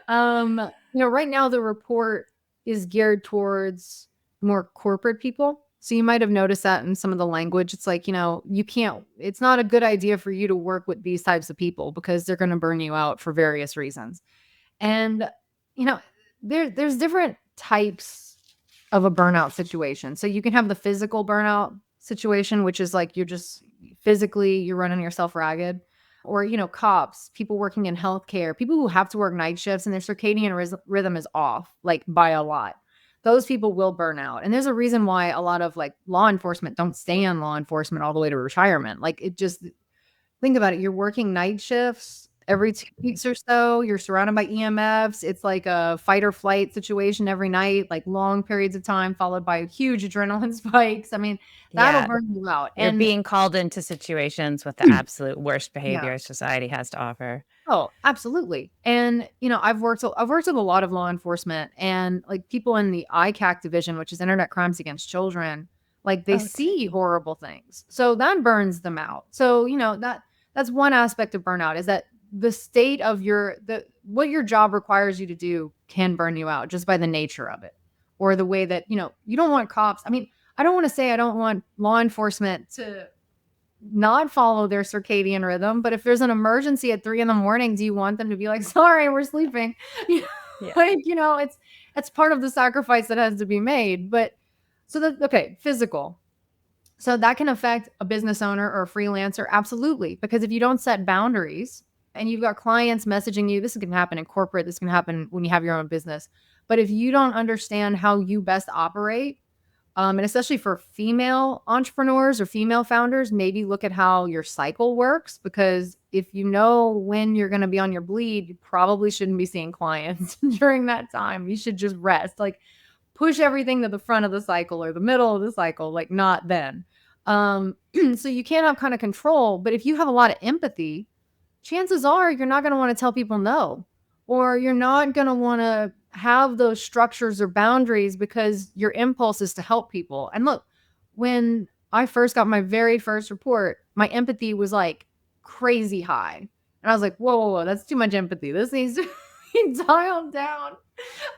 A: right now the report is geared towards more corporate people. So you might have noticed that in some of the language. It's like, it's not a good idea for you to work with these types of people because they're going to burn you out for various reasons. And, there's different types of a burnout situation. So you can have the physical burnout situation, which is like you're just physically, you're running yourself ragged. Or, cops, people working in healthcare, people who have to work night shifts and their circadian rhythm is off, like by a lot. Those people will burn out. And there's a reason why a lot of like law enforcement don't stay in law enforcement all the way to retirement. Like think about it. You're working night shifts every 2 weeks or so, you're surrounded by EMFs. It's like a fight or flight situation every night, like long periods of time, followed by huge adrenaline spikes. I mean, that'll
B: Yeah.
A: burn you out.
B: You're
A: And
B: being called into situations with the absolute worst
A: yeah.
B: behavior society has to offer.
A: Oh, absolutely. And, I've worked with a lot of law enforcement and, like, people in the ICAC division, which is Internet Crimes Against Children, like, they
B: Okay.
A: see horrible things. So that burns them out. So, that's one aspect of burnout is that the state of what your job requires you to do can burn you out just by the nature of it. Or the way that, you don't want cops. I mean, I don't wanna say I don't want law enforcement to not follow their circadian rhythm, but if there's an emergency at 3 in the morning, do you want them to be like, "Sorry, we're sleeping?" You know,
B: Yeah.
A: like, it's part of the sacrifice that has to be made, but okay, physical. So that can affect a business owner or a freelancer, absolutely, because if you don't set boundaries and you've got clients messaging you, this can happen in corporate, this can happen when you have your own business, but if you don't understand how you best operate, and especially for female entrepreneurs or female founders, maybe look at how your cycle works, because if you know when you're going to be on your bleed, you probably shouldn't be seeing clients during that time. You should just rest, like push everything to the front of the cycle or the middle of the cycle, like not then. So you can't have kind of control, but if you have a lot of empathy, chances are you're not going to want to tell people no, or you're not going to want to have those structures or boundaries because your impulse is to help people. And look, when I first got my very first report, my empathy was like crazy high. And I was like, whoa, whoa, whoa, that's too much empathy. This needs to be dialed down.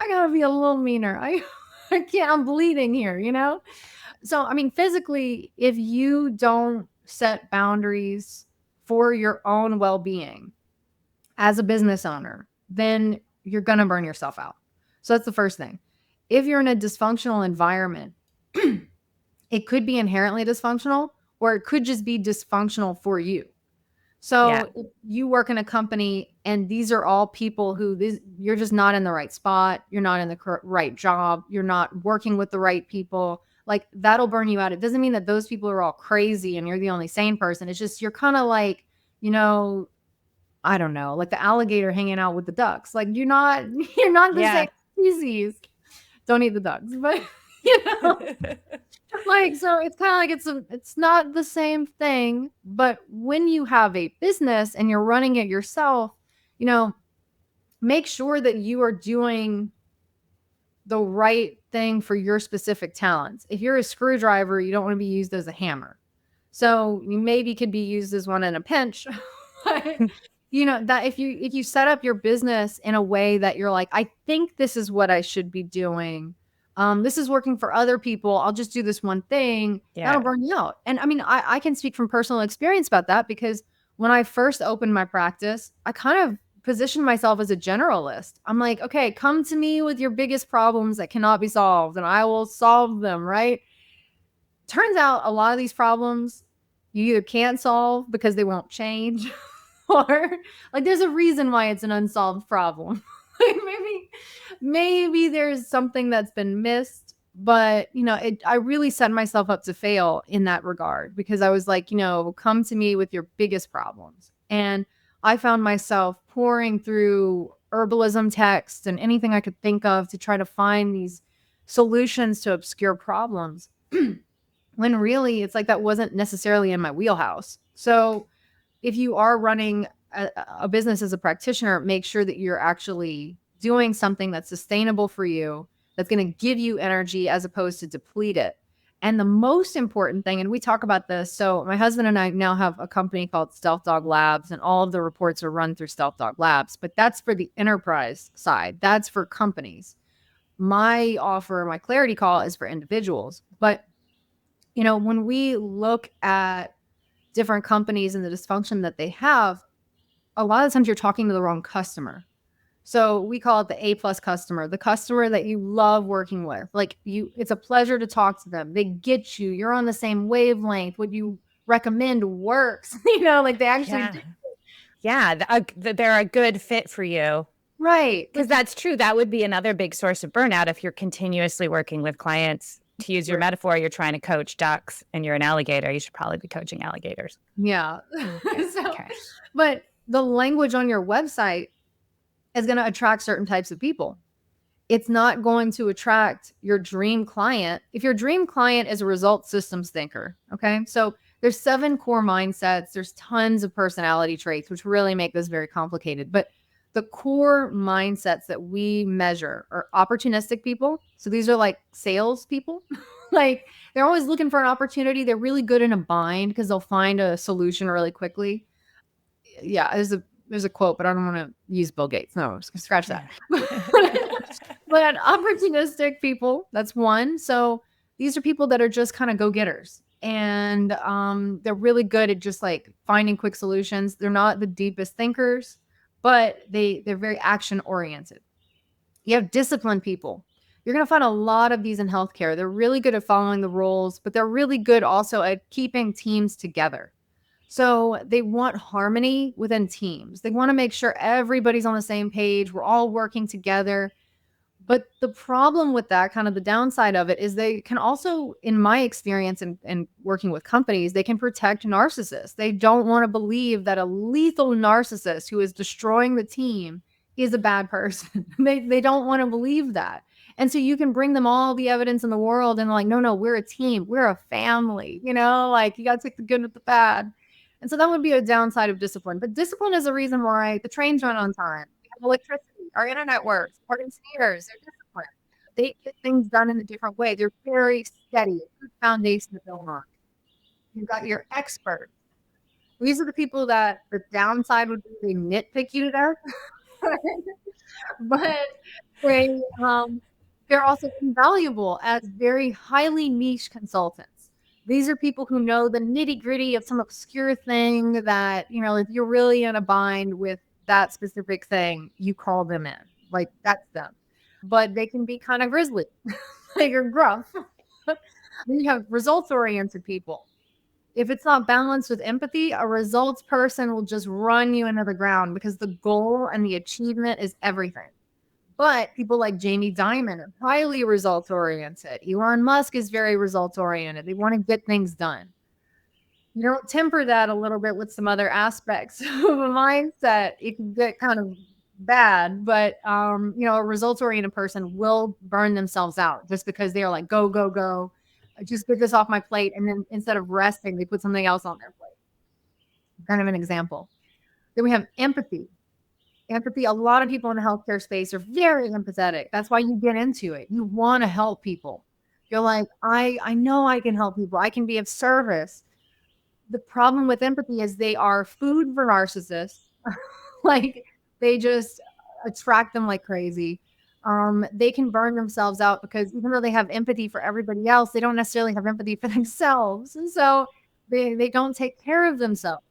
A: I got to be a little meaner. I can't, I'm bleeding here. So, I mean, physically, if you don't set boundaries for your own well being as a business owner, then you're going to burn yourself out. So, that's the first thing. If you're in a dysfunctional environment, it could be inherently dysfunctional or it could just be dysfunctional for you.
B: Yeah.
A: So, if you work in a company and these are all people you're just not in the right spot, you're not in the right job, you're not working with the right people, like that'll burn you out. It doesn't mean that those people are all crazy and you're the only sane person. It's just you're kind of like, you know, I don't know, like the alligator hanging out with the ducks. Like you're not the
B: Yeah.
A: same species. Don't eat the ducks, but you know, like, so it's kind of like it's not the same thing, but when you have a business and you're running it yourself, you know, make sure that you are doing the right thing for your specific talents. If you're a screwdriver, you don't want to be used as a hammer. So you maybe could be used as one in a pinch. But, that if you set up your business in a way that you're like, I think this is what I should be doing. This is working for other people. I'll just do this one thing. That'll
B: Yeah.
A: burn you out. And I mean, I can speak from personal experience about that because when I first opened my practice, I kind of positioned myself as a generalist. I'm like, okay, come to me with your biggest problems that cannot be solved and I will solve them, right? Turns out a lot of these problems you either can't solve because they won't change or like there's a reason why it's an unsolved problem. Like maybe there's something that's been missed, but I really set myself up to fail in that regard because I was like, come to me with your biggest problems. And I found myself pouring through herbalism texts and anything I could think of to try to find these solutions to obscure problems. When really it's like that wasn't necessarily in my wheelhouse. So if you are running a business as a practitioner, make sure that you're actually doing something that's sustainable for you, that's going to give you energy as opposed to deplete it. And the most important thing, and we talk about this, so my husband and I now have a company called Stealth Dog Labs, and all of the reports are run through Stealth Dog Labs, but that's for the enterprise side. That's for companies. My offer, my clarity call is for individuals. But when we look at different companies and the dysfunction that they have, a lot of times you're talking to the wrong customer. So we call it the A+ customer, the customer that you love working with. Like it's a pleasure to talk to them. They get you. You're on the same wavelength. What you recommend works. Like they actually do.
B: Yeah. They're a good fit for you.
A: Right.
B: Because that's true. That would be another big source of burnout if you're continuously working with clients. To use your metaphor, you're trying to coach ducks and you're an alligator. You should probably be coaching alligators.
A: Yeah.
B: Okay.
A: But the language on your website is going to attract certain types of people. It's not going to attract your dream client. If your dream client is a result systems thinker, okay? So there's 7 core mindsets. There's tons of personality traits, which really make this very complicated. But the core mindsets that we measure are opportunistic people. So these are like sales people. Like they're always looking for an opportunity. They're really good in a bind because they'll find a solution really quickly. Yeah, there's a quote, but I don't want to use Bill Gates. No, scratch that. But opportunistic people, that's one. So these are people that are just kind of go-getters. And they're really good at just like finding quick solutions. They're not the deepest thinkers, but they're very action oriented. You have disciplined people. You're going to find a lot of these in healthcare. They're really good at following the rules, but they're really good also at keeping teams together. So they want harmony within teams. They want to make sure everybody's on the same page. We're all working together. But the problem with that, kind of the downside of it, is they can also, in my experience and working with companies, they can protect narcissists. They don't want to believe that a lethal narcissist who is destroying the team is a bad person. They don't want to believe that. And so you can bring them all the evidence in the world and like, no, we're a team. We're a family, like you got to take the good with the bad. And so that would be a downside of discipline. But discipline is a reason why the trains run on time. We have electricity. Our internet works. Our engineers, they're disciplined. They get things done in a different way. They're very steady. Good foundation to build on. You've got your experts. These are the people that the downside would be they nitpick you to death. But they're also invaluable as very highly niche consultants. These are people who know the nitty-gritty of some obscure thing that, if you're really in a bind with that specific thing, you call them in. Like, that's them. But they can be kind of grizzly. They're gruff. Then you have results-oriented people. If it's not balanced with empathy, a results person will just run you into the ground because the goal and the achievement is everything. But people like Jamie Dimon are highly results oriented. Elon Musk is very results oriented. They want to get things done. You don't temper that a little bit with some other aspects of a mindset, it can get kind of bad. But a results oriented person will burn themselves out just because they're like, go, go, go. Just get this off my plate. And then instead of resting, they put something else on their plate. Kind of an example. Then we have empathy. Empathy, a lot of people in the healthcare space are very empathetic. That's why you get into it. You want to help people. You're like, I know I can help people. I can be of service. The problem with empathy is they are food for narcissists. Like, they just attract them like crazy. They can burn themselves out because even though they have empathy for everybody else, they don't necessarily have empathy for themselves. And so they don't take care of themselves.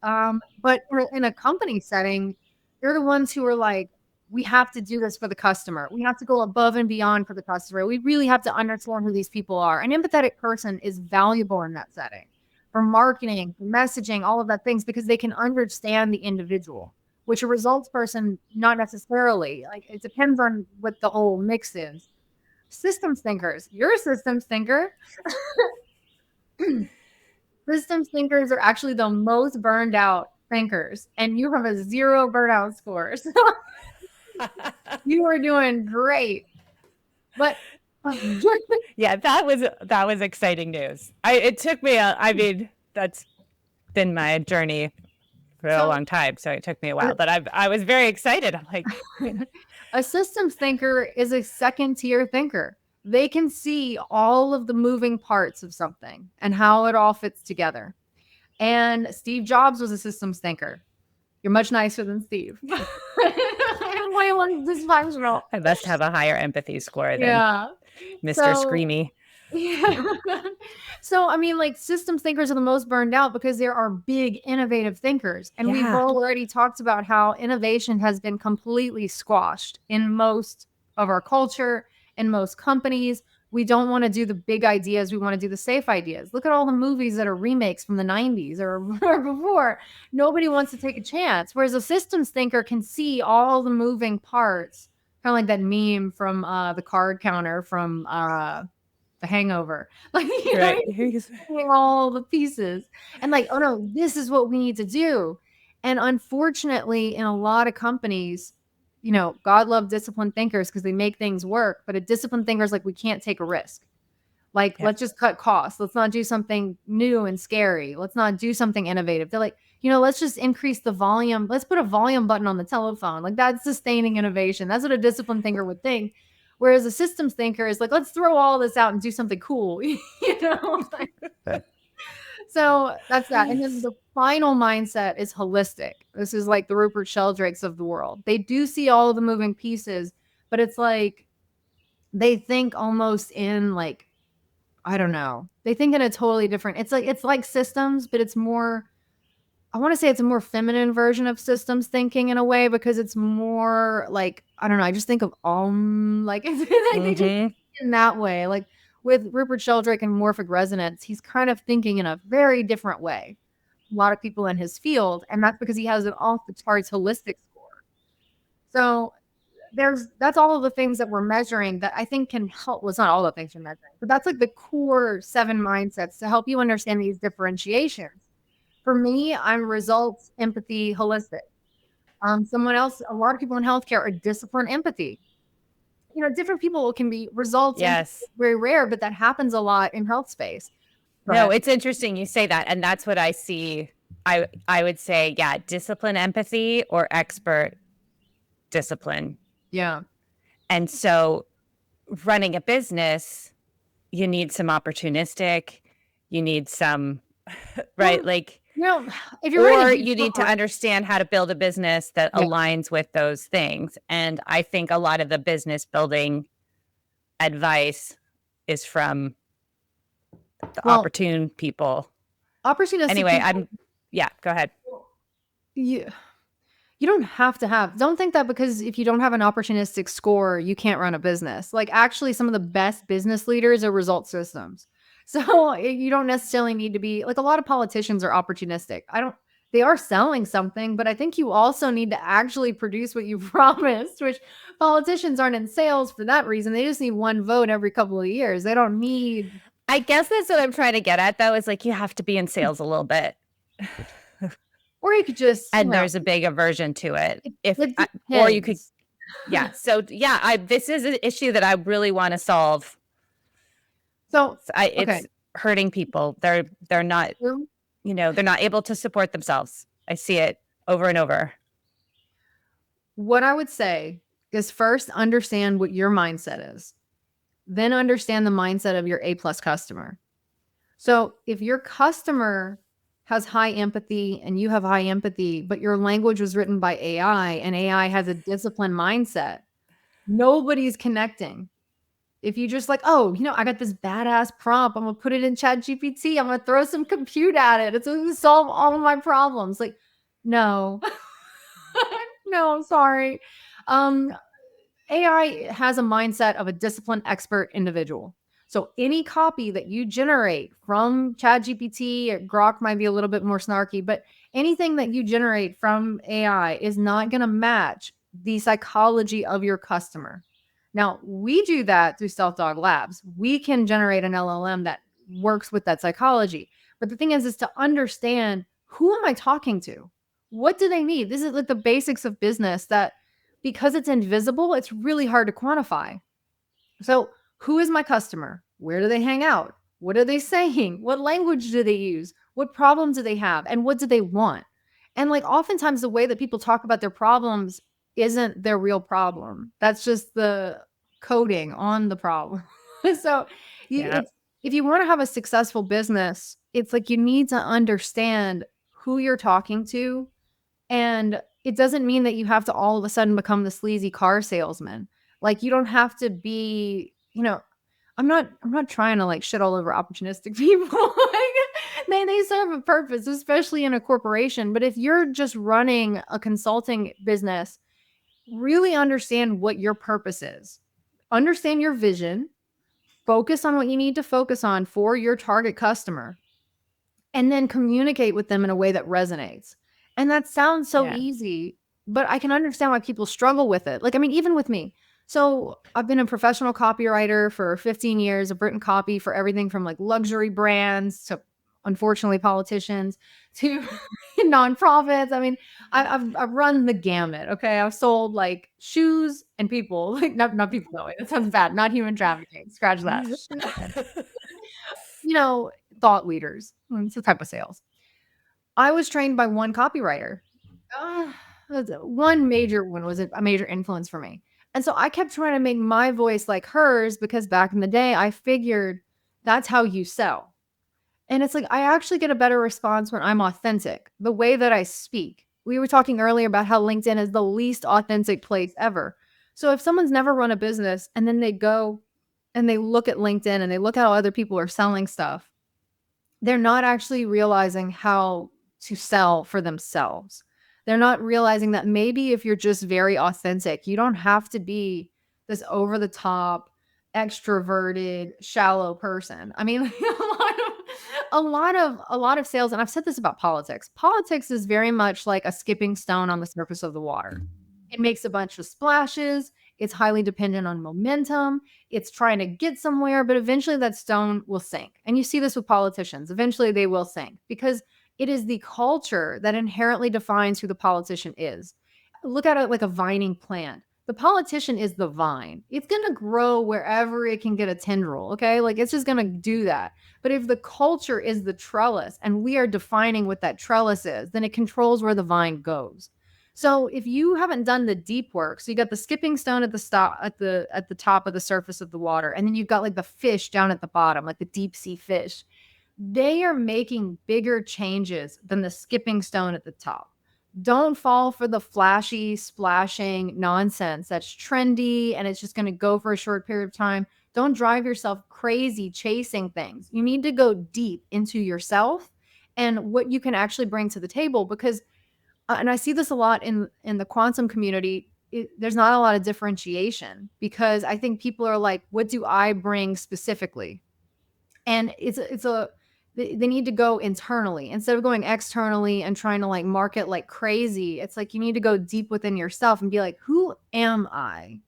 A: But in a company setting, they're the ones who are like, we have to do this for the customer. We have to go above and beyond for the customer. We really have to understand who these people are. An empathetic person is valuable in that setting for marketing, for messaging, all of that things, because they can understand the individual, which a results person, not necessarily. Like, it depends on what the whole mix is. Systems thinkers. You're a systems thinker. Systems thinkers are actually the most burned out thinkers, and you have a 0 burnout score. So you are doing great. But
B: yeah, that was exciting news. It took me that's been my journey for a long time, so it took me a while, but I was very excited. I'm like,
A: a systems thinker is a second tier thinker. They can see all of the moving parts of something and how it all fits together. And Steve Jobs was a systems thinker. You're much nicer than Steve. Why was dysfunctional?
B: I must have a higher empathy score than Mr. Screamy.
A: Yeah. So, I mean, like, systems thinkers are the most burned out because there are big innovative thinkers. And we've already talked about how innovation has been completely squashed in most of our culture, in most companies. We don't want to do the big ideas. We want to do the safe ideas. Look at all the movies that are remakes from the 90s or before. Nobody wants to take a chance. Whereas a systems thinker can see all the moving parts, kind of like that meme from the card counter from The Hangover. Like,
B: right.
A: All the pieces. And like, oh no, this is what we need to do. And unfortunately, in a lot of companies, God love disciplined thinkers because they make things work. But a disciplined thinker is like, we can't take a risk. Like,
B: Yeah.
A: let's just cut costs. Let's not do something new and scary. Let's not do something innovative. They're like, let's just increase the volume. Let's put a volume button on the telephone. Like, that's sustaining innovation. That's what a disciplined thinker would think. Whereas a systems thinker is like, let's throw all this out and do something cool. So that's that. And then the final mindset is holistic. This is like the Rupert Sheldrake's of the world. They do see all of the moving pieces, but it's like they think almost in like, I don't know. They think in a totally different. It's like systems, but it's more, I want to say it's a more feminine version of systems thinking in a way, because it's more like, I don't know. I just think of like they just think in that way. Like with Rupert Sheldrake and morphic resonance, he's kind of thinking in a very different way. A lot of people in his field, and that's because he has an off the charts holistic score. So that's all of the things that we're measuring that I think can help. Well, it's not all the things we're measuring, but that's like the core 7 mindsets to help you understand these differentiations. For me, I'm results, empathy, holistic. Someone else, a lot of people in healthcare are discipline, empathy. Different people can be results.
B: Yes.
A: Very rare, but that happens a lot in health space.
B: No, it's interesting you say that. And that's what I see. I would say, yeah, discipline, empathy, or expert discipline.
A: Yeah.
B: And so running a business, you need some opportunistic, you need some, right? Like,
A: if you're
B: or you need to understand how to build a business that aligns with those things. And I think a lot of the business building advice is from the opportune people.
A: Opportunistic.
B: Anyway, go ahead.
A: You don't have to have, don't think that because if you don't have an opportunistic score, you can't run a business. Like actually some of the best business leaders are result systems. So you don't necessarily need to be like, a lot of politicians are opportunistic. They are selling something, but I think you also need to actually produce what you promised, which politicians aren't in sales for that reason. They just need one vote every couple of years. They don't need.
B: I guess that's what I'm trying to get at though, is like, you have to be in sales a little bit.
A: Or you could just,
B: and there's a big aversion to it. Or you could, yeah. So yeah, this is an issue that I really want to solve.
A: So
B: it's hurting people. They're not, they're not able to support themselves. I see it over and over.
A: What I would say is first understand what your mindset is. Then understand the mindset of your A+ customer. So if your customer has high empathy and you have high empathy, but your language was written by AI and AI has a disciplined mindset, nobody's connecting. If you just like, I got this badass prompt, I'm gonna put it in ChatGPT, I'm gonna throw some compute at it, it's gonna solve all of my problems. Like, no, no, sorry. AI has a mindset of a disciplined expert individual. So any copy that you generate from ChatGPT, or Grok might be a little bit more snarky, but anything that you generate from AI is not going to match the psychology of your customer. Now, we do that through Stealth Dog Labs. We can generate an LLM that works with that psychology. But the thing is to understand, who am I talking to? What do they need? This is like the basics of business that, because it's invisible, it's really hard to quantify. So who is my customer? Where do they hang out? What are they saying? What language do they use? What problems do they have? And what do they want? And like oftentimes the way that people talk about their problems isn't their real problem. That's just the coding on the problem. So if you want to have a successful business, it's like you need to understand who you're talking to. And it doesn't mean that you have to all of a sudden become the sleazy car salesman. Like you don't have to be, I'm not trying to like shit all over opportunistic people. They serve a purpose, especially in a corporation. But if you're just running a consulting business, really understand what your purpose is. Understand your vision. Focus on what you need to focus on for your target customer. And then communicate with them in a way that resonates. And that sounds so easy, but I can understand why people struggle with it. Like, I mean, even with me. So I've been a professional copywriter for 15 years. I've written copy for everything from like luxury brands to unfortunately, politicians to nonprofits. I mean, I've run the gamut. Okay, I've sold like shoes and people, like not people. No, that sounds bad. Not human trafficking. Scratch that. You know, thought leaders. It's a type of sales. I was trained by one copywriter. Uh, one major one was a major influence for me. And so I kept trying to make my voice like hers because back in the day, I figured that's how you sell. And it's like, I actually get a better response when I'm authentic, the way that I speak. We were talking earlier about how LinkedIn is the least authentic place ever. So if someone's never run a business and then they go and they look at LinkedIn and they look how other people are selling stuff, they're not actually realizing how to sell for themselves. They're not realizing that maybe if you're just very authentic, you don't have to be this over the top, extroverted, shallow person. I mean, a lot of sales, and I've said this about politics. Politics is very much like a skipping stone on the surface of the water. It makes a bunch of splashes. It's highly dependent on momentum. It's trying to get somewhere, but eventually that stone will sink. And you see this with politicians. Eventually they will sink because it is the culture that inherently defines who the politician is. Look at it like a vining plant. The politician is the vine. It's going to grow wherever it can get a tendril, okay? Like it's just going to do that. But if the culture is the trellis and we are defining what that trellis is, then it controls where the vine goes. So if you haven't done the deep work, so you got the skipping stone at the top of the surface of the water, and then you've got like the fish down at the bottom, like the deep sea fish. They are making bigger changes than the skipping stone at the top. Don't fall for the flashy, splashing nonsense that's trendy and it's just going to go for a short period of time. Don't drive yourself crazy chasing things. You need to go deep into yourself and what you can actually bring to the table because and I see this a lot in the quantum community. There's not a lot of differentiation because I think people are like, what do I bring specifically? And they need to go internally instead of going externally and trying to like market like crazy. It's like you need to go deep within yourself and be like, who am I?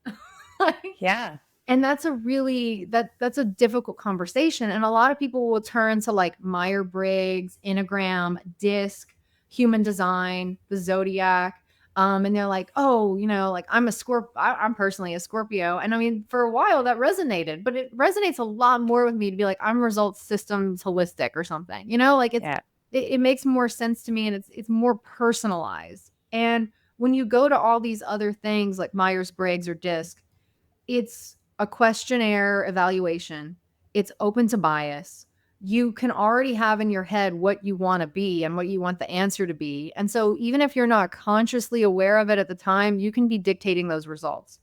B: Yeah.
A: And that's that's a difficult conversation. And a lot of people will turn to like Myers-Briggs, Enneagram, DISC, human design, the zodiac. And they're like, oh, like I'm personally a Scorpio. And I mean, for a while that resonated, but it resonates a lot more with me to be like, I'm results systems holistic or something, like it makes more sense to me and it's more personalized. And when you go to all these other things like Myers-Briggs or DISC, it's a questionnaire evaluation. It's open to bias. You can already have in your head what you want to be and what you want the answer to be. And so even if you're not consciously aware of it at the time, you can be dictating those results.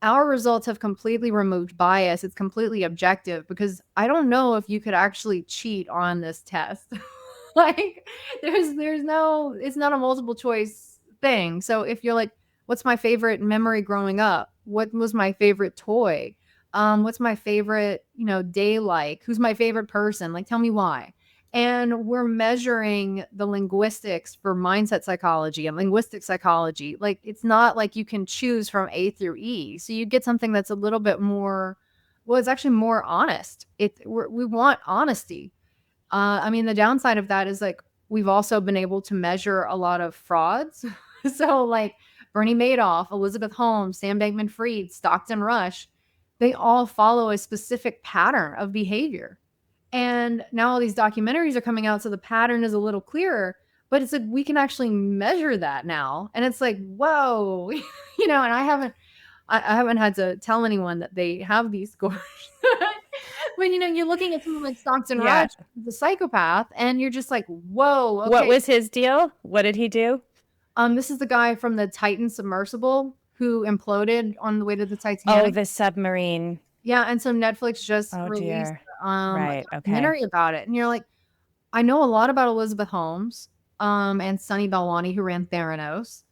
A: Our results have completely removed bias. It's completely objective because I don't know if you could actually cheat on this test. Like there's no, it's not a multiple choice thing. So if you're like, what's my favorite memory growing up? What was my favorite toy? What's my favorite, day like? Who's my favorite person? Like, tell me why. And we're measuring the linguistics for mindset psychology and linguistic psychology. Like, it's not like you can choose from A through E. So you get something that's a little bit more, well, it's actually more honest. We want honesty. I mean, the downside of that is like we've also been able to measure a lot of frauds. So like Bernie Madoff, Elizabeth Holmes, Sam Bankman-Fried, Stockton Rush, they all follow a specific pattern of behavior. And now all these documentaries are coming out, so the pattern is a little clearer. But it's like we can actually measure that now, and it's like whoa, And I haven't had to tell anyone that they have these scores. When you're looking at someone like Stockton Rush, the psychopath, and you're just like, whoa. Okay.
B: What was his deal? What did he do?
A: This is the guy from the Titan submersible who imploded on the way to the Titanic.
B: Oh, the submarine.
A: Yeah, and so Netflix just released a documentary about it. And you're like, I know a lot about Elizabeth Holmes and Sunny Balwani, who ran Theranos.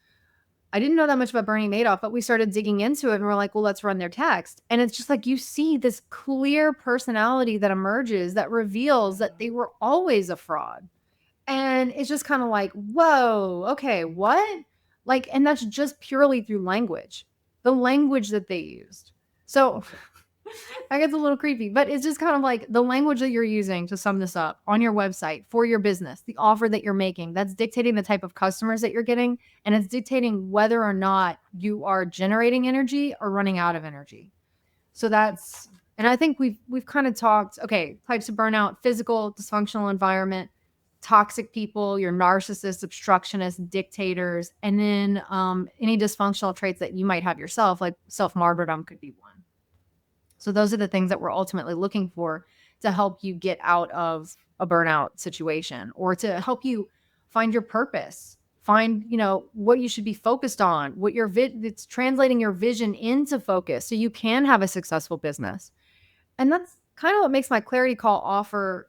A: I didn't know that much about Bernie Madoff, but we started digging into it and we're like, well, let's run their text. And it's just like you see this clear personality that emerges that reveals that they were always a fraud. And it's just kind of like, whoa, okay, what? Like, and that's just purely through language, the language that they used. So That gets a little creepy, but it's just kind of like the language that you're using to sum this up on your website for your business, the offer that you're making, that's dictating the type of customers that you're getting. And it's dictating whether or not you are generating energy or running out of energy. So that's, and I think we've kind of talked, okay, types of burnout: physical, dysfunctional environment, toxic people, your narcissists, obstructionists, dictators, and then any dysfunctional traits that you might have yourself, like self-martyrdom could be one. So those are the things that we're ultimately looking for to help you get out of a burnout situation, or to help you find your purpose, find, what you should be focused on, what it's translating your vision into focus so you can have a successful business. And that's kind of what makes my clarity call offer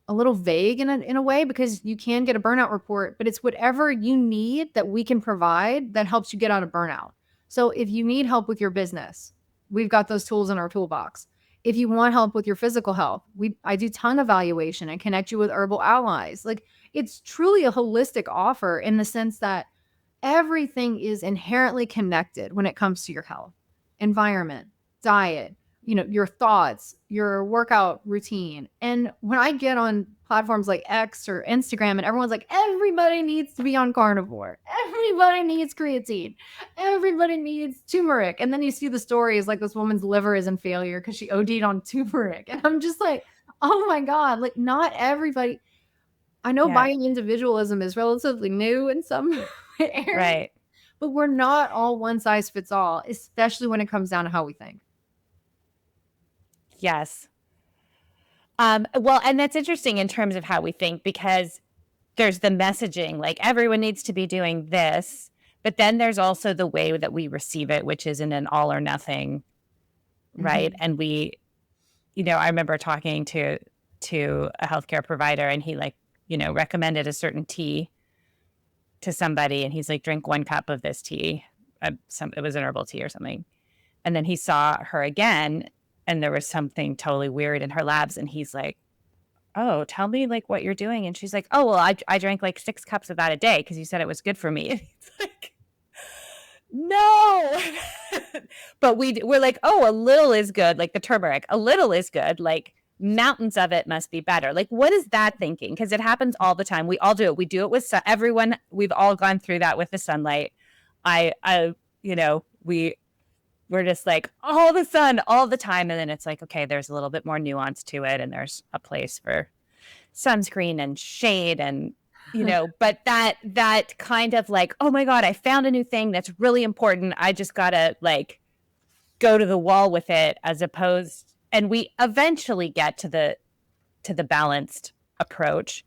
A: a little vague in a way, because you can get a burnout report, but it's whatever you need that we can provide that helps you get out of burnout. So if you need help with your business, we've got those tools in our toolbox. If you want help with your physical health, I do tongue evaluation and connect you with herbal allies. Like, it's truly a holistic offer in the sense that everything is inherently connected when it comes to your health, environment, diet, your thoughts, your workout routine. And when I get on platforms like X or Instagram and everyone's like, everybody needs to be on carnivore, everybody needs creatine, everybody needs turmeric. And then you see the stories like this woman's liver is in failure because she OD'd on turmeric. And I'm just like, oh my God, like, not everybody. I know bioindividualism is relatively new in some areas,
B: Right.
A: but we're not all one size fits all, especially when it comes down to how we think.
B: Yes. Well, and that's interesting in terms of how we think, because there's the messaging, like everyone needs to be doing this, but then there's also the way that we receive it, which is in an all or nothing, right?
A: Mhm.
B: And I remember talking to a healthcare provider, and he recommended a certain tea to somebody, and he's like, drink 1 cup of this tea. It was an herbal tea or something. And then he saw her again, and there was something totally weird in her labs. And he's like, oh, tell me like what you're doing. And she's like, oh, well, I drank like 6 cups of that a day because you said it was good for me. And it's like, no. But we're like, oh, a little is good. Like the turmeric, a little is good. Like mountains of it must be better. Like, what is that thinking? Because it happens all the time. We all do it. We do it with everyone. We've all gone through that with the sunlight. We're just like, all the sun all the time. And then it's like, okay, there's a little bit more nuance to it. And there's a place for sunscreen and shade and, but that kind of like, oh my God, I found a new thing that's really important. I just got to like go to the wall with it, as opposed, and we eventually get to the balanced approach.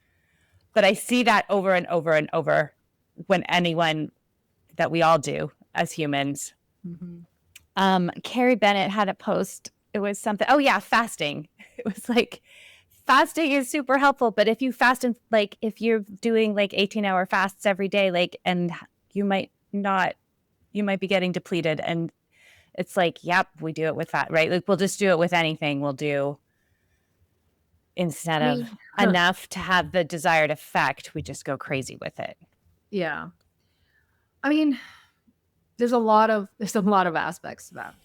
B: But I see that over and over and over when anyone that we all do as humans.
A: Mm-hmm.
B: Carrie Bennett had a post. It was something. Oh yeah, fasting. It was like, fasting is super helpful, but if you fast and like if you're doing like 18-hour fasts every day, like, and you might be getting depleted. And it's like, yep, we do it with that, right? Like we'll just do it with anything. We'll do, instead of enough to have the desired effect, we just go crazy with it.
A: Yeah. I mean, there's a lot of aspects to that.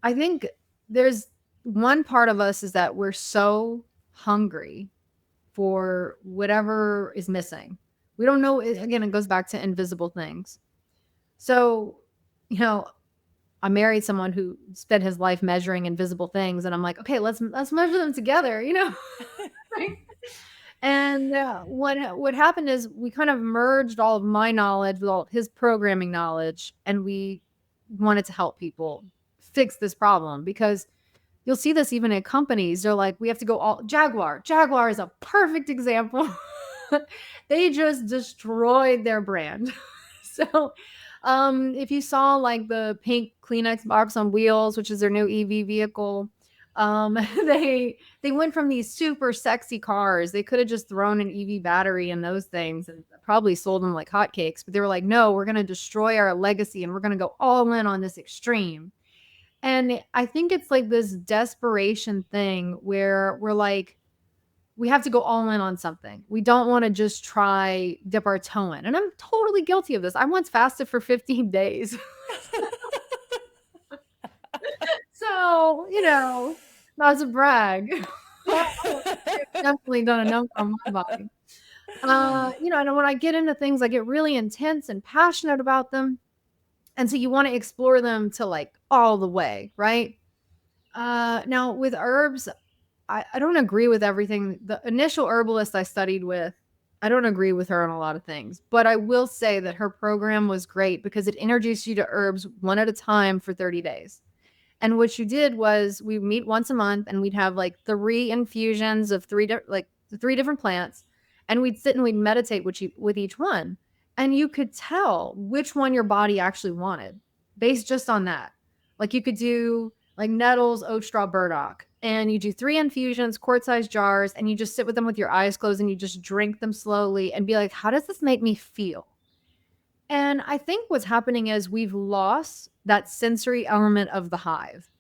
A: I think there's one part of us is that we're so hungry for whatever is missing. We don't know. Again, it goes back to invisible things. So, I married someone who spent his life measuring invisible things, and I'm like, okay, let's measure them together, Right? And what happened is we kind of merged all of my knowledge with all of his programming knowledge, and we wanted to help people fix this problem, because you'll see this even in companies. They're like, we have to go all Jaguar. Jaguar is a perfect example. They just destroyed their brand. So if you saw like the pink Kleenex box on wheels, which is their new EV vehicle, they went from these super sexy cars. They could have just thrown an EV battery in those things and probably sold them like hotcakes. But they were like, no, we're going to destroy our legacy and we're going to go all in on this extreme. And I think it's like this desperation thing where we're like, we have to go all in on something. We don't want to just try dip our toe in. And I'm totally guilty of this. I once fasted for 15 days. So well, not to brag. Definitely done a number on my body. And when I get into things, I get really intense and passionate about them. And so you want to explore them to like all the way, right? Now with herbs, I don't agree with everything. The initial herbalist I studied with, I don't agree with her on a lot of things, but I will say that her program was great because it introduced you to herbs one at a time for 30 days. And what you did was we meet once a month and we'd have like 3 infusions of three different plants, and we'd sit and we'd meditate with each one. And you could tell which one your body actually wanted based just on that. Like you could do like nettles, oat straw, burdock, and you do 3 infusions, quart-sized jars, and you just sit with them with your eyes closed and you just drink them slowly and be like, how does this make me feel? And I think what's happening is we've lost that sensory element of the hive.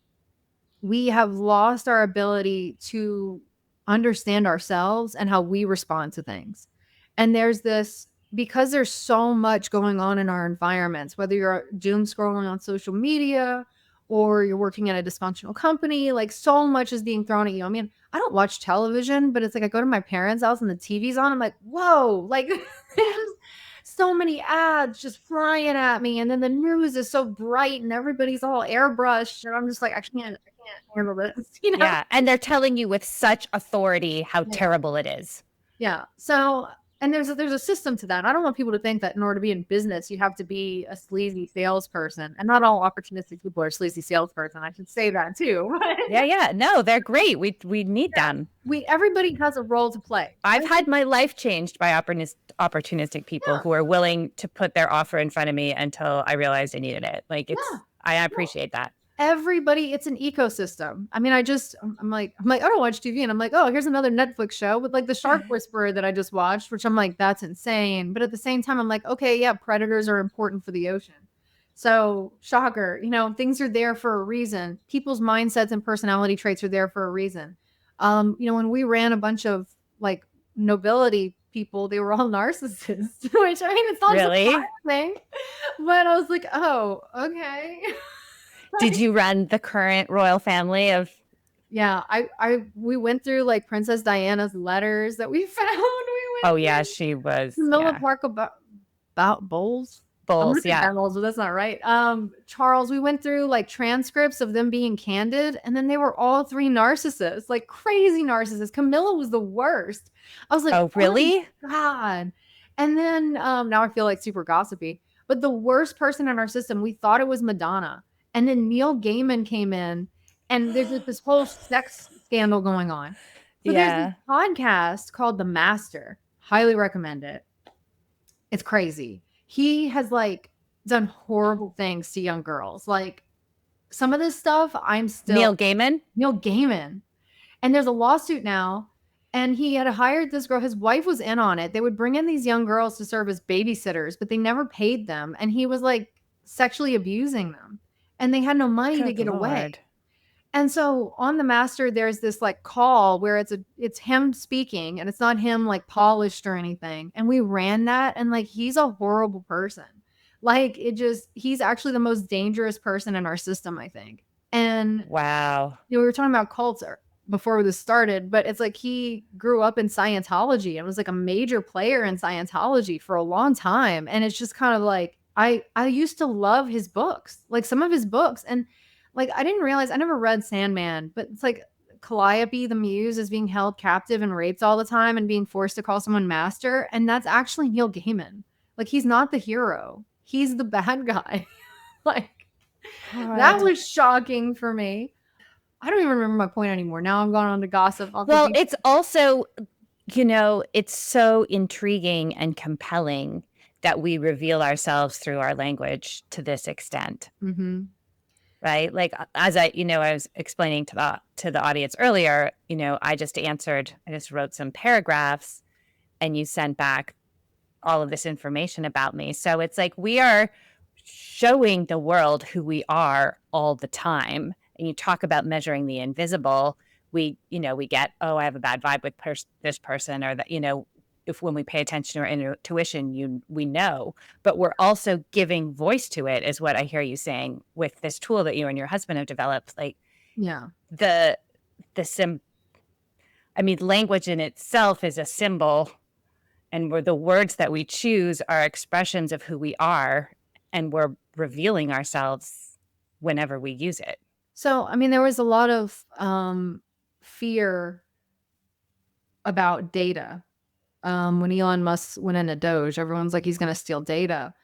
A: We have lost our ability to understand ourselves and how we respond to things. And because there's so much going on in our environments, whether you're doom scrolling on social media or you're working at a dysfunctional company, like so much is being thrown at you. I mean, I don't watch television, but it's like I go to my parents' house and the TV's on. I'm like, whoa, like there's so many ads just flying at me. And then the news is so bright and everybody's all airbrushed. And I'm just like, I can't handle this,
B: Yeah. And they're telling you with such authority how terrible it is.
A: Yeah. So, and there's a system to that. I don't want people to think that in order to be in business, you have to be a sleazy salesperson. And not all opportunistic people are sleazy salesperson. I should say that too.
B: Yeah. No, they're great. We need them.
A: Everybody has a role to play.
B: I've had my life changed by opportunistic people who are willing to put their offer in front of me until I realized I needed it. Like I appreciate that.
A: Everybody, it's an ecosystem. I mean, I'm like, I don't watch TV, and I'm like, oh, here's another Netflix show with like the Shark Whisperer that I just watched, which I'm like, that's insane. But at the same time, I'm like, okay, yeah, predators are important for the ocean. So shocker, things are there for a reason. People's mindsets and personality traits are there for a reason. When we ran a bunch of like nobility people, they were all narcissists, which I mean, it's not surprising, but I was like, oh, okay.
B: Did you run the current royal family of?
A: Yeah, we went through like Princess Diana's letters that we found.
B: She was
A: Camilla Park about Bowles.
B: Bowles, yeah.
A: Bowles, but that's not right. Charles, we went through like transcripts of them being candid, and then they were all 3 narcissists, like crazy narcissists. Camilla was the worst. I was like,
B: oh really?
A: Oh, God. And then now I feel like super gossipy, but the worst person in our system, we thought it was Madonna. And then Neil Gaiman came in, and there's this whole sex scandal going on. So there's this podcast called The Master. Highly recommend it. It's crazy. He has like done horrible things to young girls. Like some of this stuff, I'm still
B: Neil Gaiman.
A: And there's a lawsuit now. And he had hired this girl. His wife was in on it. They would bring in these young girls to serve as babysitters, but they never paid them. And he was like sexually abusing them. And they had no money to get away. And so on The Master, there's this like call where it's him speaking, and it's not him like polished or anything. And we ran that, and like he's a horrible person. Like he's actually the most dangerous person in our system, I think. And
B: wow,
A: we were talking about cults before this started, but it's like he grew up in Scientology and was like a major player in Scientology for a long time. And it's just kind of like, I used to love his books, like some of his books. And like, I didn't realize, I never read Sandman, but it's like Calliope, the muse, is being held captive and raped all the time and being forced to call someone master. And that's actually Neil Gaiman. Like, he's not the hero. He's the bad guy. Like, God. That was shocking for me. I don't even remember my point anymore. Now I'm going on to gossip.
B: Well, it's also, it's so intriguing and compelling that we reveal ourselves through our language to this extent.
A: Mm-hmm.
B: Right? Like, as I was explaining to the audience earlier, I just wrote some paragraphs and you sent back all of this information about me. So it's like we are showing the world who we are all the time. And you talk about measuring the invisible. We get, I have a bad vibe with this person, or that, if when we pay attention to our intuition, we know, but we're also giving voice to it, is what I hear you saying with this tool that you and your husband have developed. Like,
A: Yeah.
B: The sim I mean, language in itself is a symbol, and the words that we choose are expressions of who we are, and we're revealing ourselves whenever we use it.
A: So, I mean, there was a lot of fear about data. When Elon Musk went into Doge, everyone's like, he's going to steal data.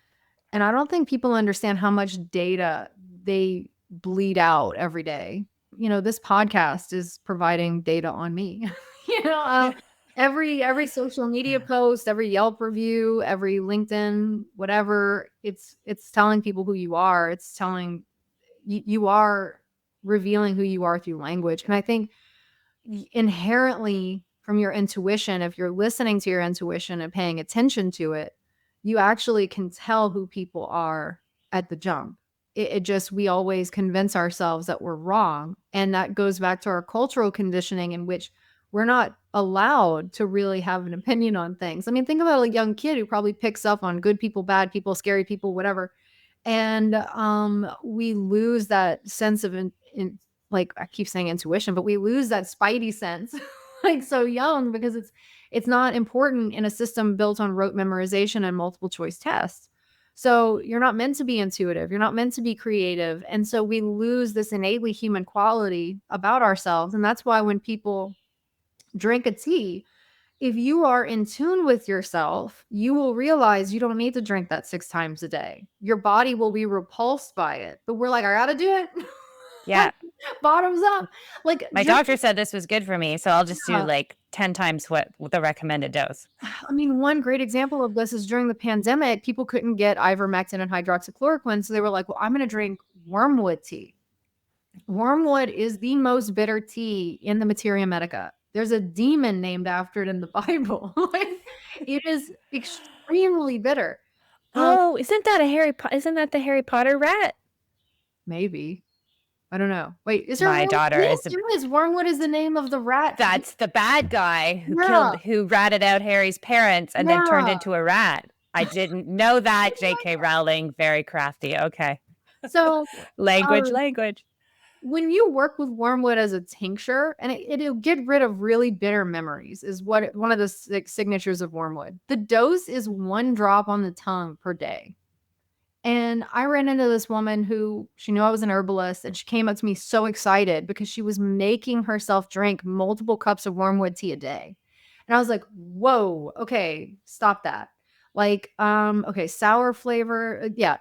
A: And I don't think people understand how much data they bleed out every day. This podcast is providing data on me. you know, um, every social media post, every Yelp review, every LinkedIn, whatever, it's telling people who you are. It's telling you are revealing who you are through language. And I think inherently from your intuition, if you're listening to your intuition and paying attention to it, you actually can tell who people are at the jump. It just, we always convince ourselves that we're wrong. And that goes back to our cultural conditioning in which we're not allowed to really have an opinion on things. I mean, think about a young kid who probably picks up on good people, bad people, scary people, whatever. And we lose that sense of like I keep saying intuition, but we lose that spidey sense like so young because it's not important in a system built on rote memorization and multiple choice tests. So you're not meant to be intuitive, you're not meant to be creative, and so we lose this innately human quality about ourselves. And that's why when people drink a tea, if you are in tune with yourself, you will realize you don't need to drink that 6 times a day. Your body will be repulsed by it, but we're like, I gotta do it.
B: Yeah.
A: Like, bottoms up. Like,
B: My doctor said this was good for me, so I'll just do
A: yeah.
B: like 10 times what the recommended dose.
A: I mean, one great example of this is during the pandemic, people couldn't get ivermectin and hydroxychloroquine, so they were like, well, I'm going to drink wormwood tea. Wormwood is the most bitter tea in the Materia Medica. There's a demon named after it in the Bible. It is extremely bitter.
B: Oh, isn't that the Harry Potter rat?
A: Maybe. I don't know. Wait, is there
B: My daughter
A: is Wormwood is the name of the rat?
B: That's the bad guy
A: Yeah.
B: who ratted out Harry's parents and then turned
A: Yeah.
B: into a rat. I didn't know that. J.K. Rowling, very crafty. Okay.
A: So
B: language.
A: when you work with wormwood as a tincture, and it'll get rid of really bitter memories, is what one of the signatures of wormwood. The dose is 1 drop on the tongue per day. And I ran into this woman who, she knew I was an herbalist, and she came up to me so excited because she was making herself drink multiple cups of wormwood tea a day. And I was like, whoa, okay, stop that. Like, okay, sour flavor, yeah.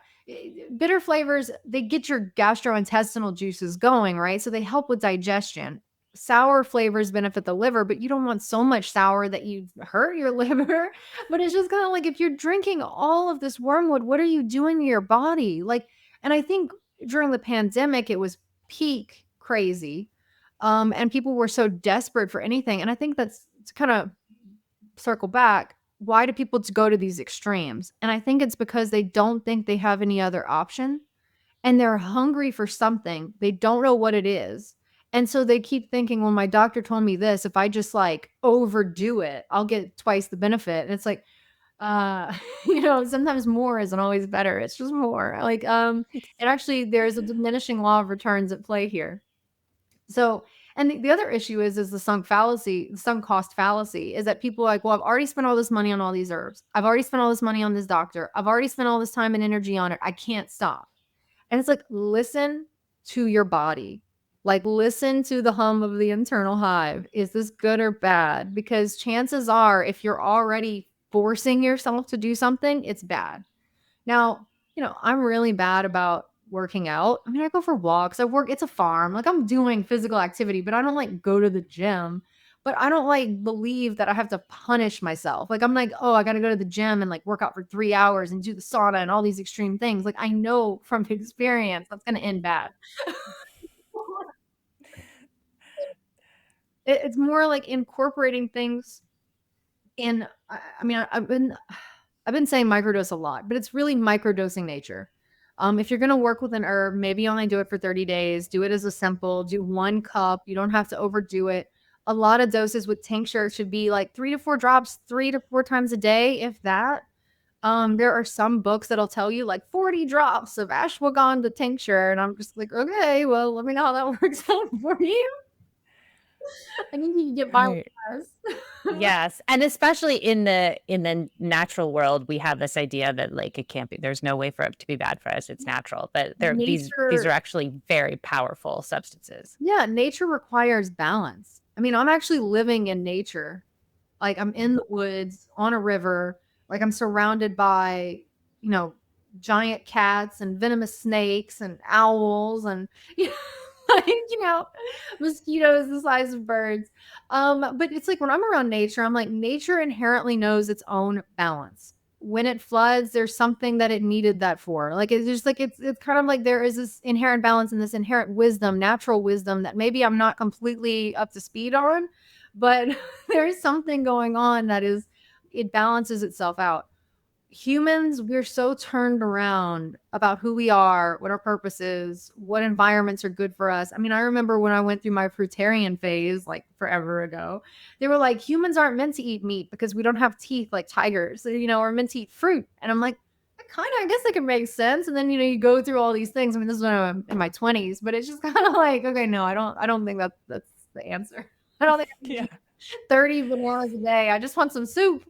A: Bitter flavors, they get your gastrointestinal juices going, right? So they help with digestion. Sour flavors benefit the liver, but you don't want so much sour that you hurt your liver. But it's just kind of like, if you're drinking all of this wormwood, what are you doing to your body? Like, and I think during the pandemic, it was peak crazy. And people were so desperate for anything. And I think that's to kind of circle back. Why do people go to these extremes? And I think it's because they don't think they have any other option, and they're hungry for something. They don't know what it is. And so they keep thinking, well, my doctor told me this. If I just like overdo it, I'll get twice the benefit. And it's like, sometimes more isn't always better. It's just more. Like, and actually there's a diminishing law of returns at play here. So, and the other issue is the sunk fallacy, the sunk cost fallacy, is that people are like, well, I've already spent all this money on all these herbs. I've already spent all this money on this doctor. I've already spent all this time and energy on it. I can't stop. And it's like, listen to your body. Like, listen to the hum of the internal hive. Is this good or bad? Because chances are, if you're already forcing yourself to do something, it's bad. Now, I'm really bad about working out. I mean, I go for walks. It's a farm. Like, I'm doing physical activity, but I don't like go to the gym. But I don't like believe that I have to punish myself. Like, I'm like, oh, I got to go to the gym and like work out for 3 hours and do the sauna and all these extreme things. Like, I know from experience that's going to end bad. It's more like incorporating things in. I mean, I've been saying microdose a lot, but it's really microdosing nature. If you're going to work with an herb, maybe only do it for 30 days. Do it as a simple, do 1 cup. You don't have to overdo it. A lot of doses with tincture should be like 3 to 4 drops, 3 to 4 times a day, if that. There are some books that'll tell you like 40 drops of ashwagandha tincture, and I'm just like, okay, well, let me know how that works out for you. I think you can get by with this.
B: Yes, and especially in the natural world, we have this idea that like it can't be. There's no way for it to be bad for us. It's natural, but these are
A: Nature,
B: actually very powerful substances.
A: yeah, nature requires balance. I mean, I'm actually living in nature. Like I'm in the woods on a river. Like I'm surrounded by, you know, giant cats and venomous snakes and owls and you know, like, you know, mosquitoes the size of birds. But it's like when I'm around nature, I'm like nature inherently knows its own balance. When it floods, there's something that it needed that for. Like it's just like it's kind of like there is this inherent balance and this inherent wisdom, natural wisdom that maybe I'm not completely up to speed on, but there's something going on that is it balances itself out. Humans, we're so turned around about who we are, what our purpose is, what environments are good for us. I mean, I remember when I went through my fruitarian phase like forever ago, they were like, humans aren't meant to eat meat because we don't have teeth like tigers, you know, we're meant to eat fruit. And I'm like, I guess that could make sense. And then, you know, you go through all these things. I mean, this is when I'm in my 20s, but it's just kind of like, okay, no, I don't think that's the answer. I don't think I can
B: Yeah.
A: eat 30 bananas a day. I just want some soup.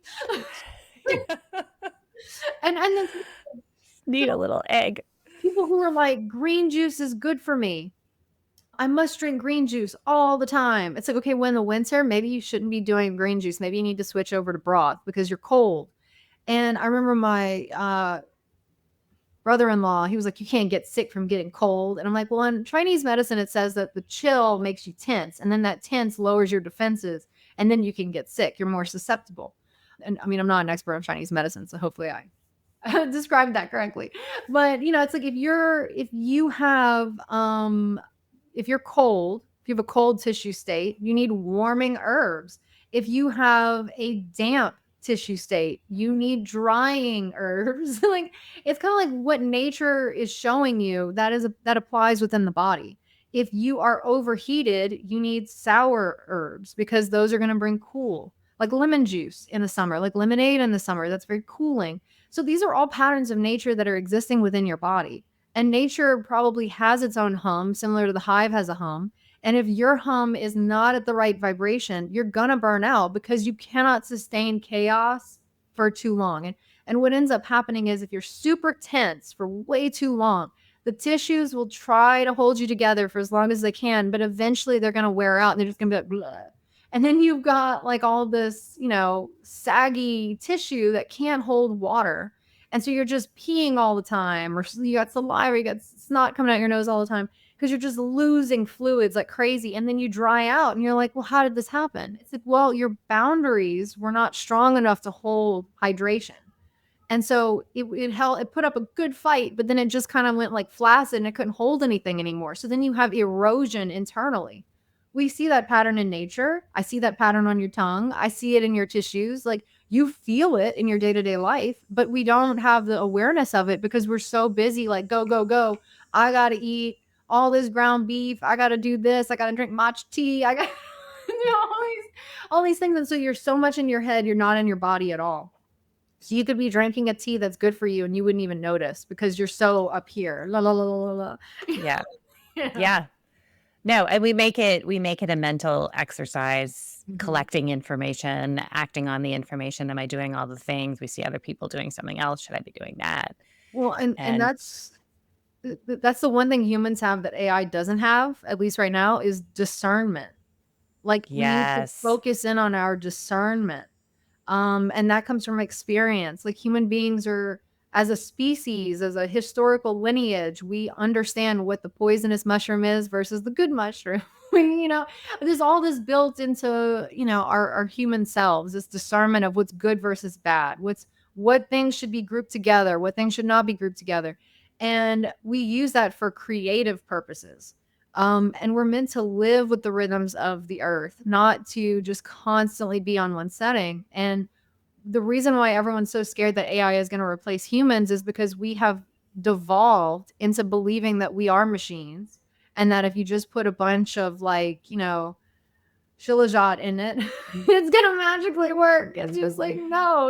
A: And then
B: Need a little egg.
A: people who are like, green juice is good for me. I must drink green juice all the time. It's like, okay, when the winter, maybe you shouldn't be doing green juice. Maybe you need to switch over to broth because you're cold. And I remember my brother-in-law, he was like, you can't get sick from getting cold. And I'm like, well, in Chinese medicine, it says that the chill makes you tense. And then that tense lowers your defenses. And then you can get sick. You're more susceptible. And I mean, I'm not an expert on Chinese medicine, so hopefully I described that correctly. But you know, it's like if you're cold, if you have a cold tissue state, you need warming herbs. If you have a damp tissue state, you need drying herbs. Like it's kind of like what nature is showing you that applies within the body. If you are overheated, you need sour herbs because those are going to bring cool. Like lemon juice in the summer, like lemonade in the summer, that's very cooling. So these are all patterns of nature that are existing within your body. And nature probably has its own hum, similar to the hive has a hum. And if your hum is not at the right vibration, you're going to burn out because you cannot sustain chaos for too long. And what ends up happening is if you're super tense for way too long, the tissues will try to hold you together for as long as they can, but eventually they're going to wear out and they're just going to be like, bleh. And then you've got like all this, you know, saggy tissue that can't hold water. And so you're just peeing all the time, or you got saliva, you got snot coming out your nose all the time because you're just losing fluids like crazy. And then you dry out and you're like, well, how did this happen? It's like, well, your boundaries were not strong enough to hold hydration. And so it put up a good fight, but then it just kind of went like flaccid and it couldn't hold anything anymore. So then you have erosion internally. We see that pattern in nature. I see that pattern on your tongue. I see it in your tissues. Like you feel it in your day-to-day life, but we don't have the awareness of it because we're so busy like go, go, go. I got to eat all this ground beef. I got to do this. I got to drink matcha tea. I got you know, all these things. And so you're so much in your head, you're not in your body at all. So you could be drinking a tea that's good for you and you wouldn't even notice because you're so up here. La la la la la.
B: Yeah. Yeah. No, and we make it a mental exercise, collecting information, acting on the information. Am I doing all the things? We see other people doing something else. Should I be doing that?
A: Well, and that's the one thing humans have that AI doesn't have, at least right now, is discernment. Like we need to focus in on our discernment. And that comes from experience. Like human beings are, as a species, as a historical lineage, we understand what the poisonous mushroom is versus the good mushroom. You know, there's all this built into, you know, our human selves, this discernment of what's good versus bad, what things should be grouped together, what things should not be grouped together. And we use that for creative purposes. And we're meant to live with the rhythms of the earth, not to just constantly be on one setting. And the reason why everyone's so scared that AI is going to replace humans is because we have devolved into believing that we are machines and that if you just put a bunch of like, you know, shilajit in it, it's going to magically work. It's just like, no,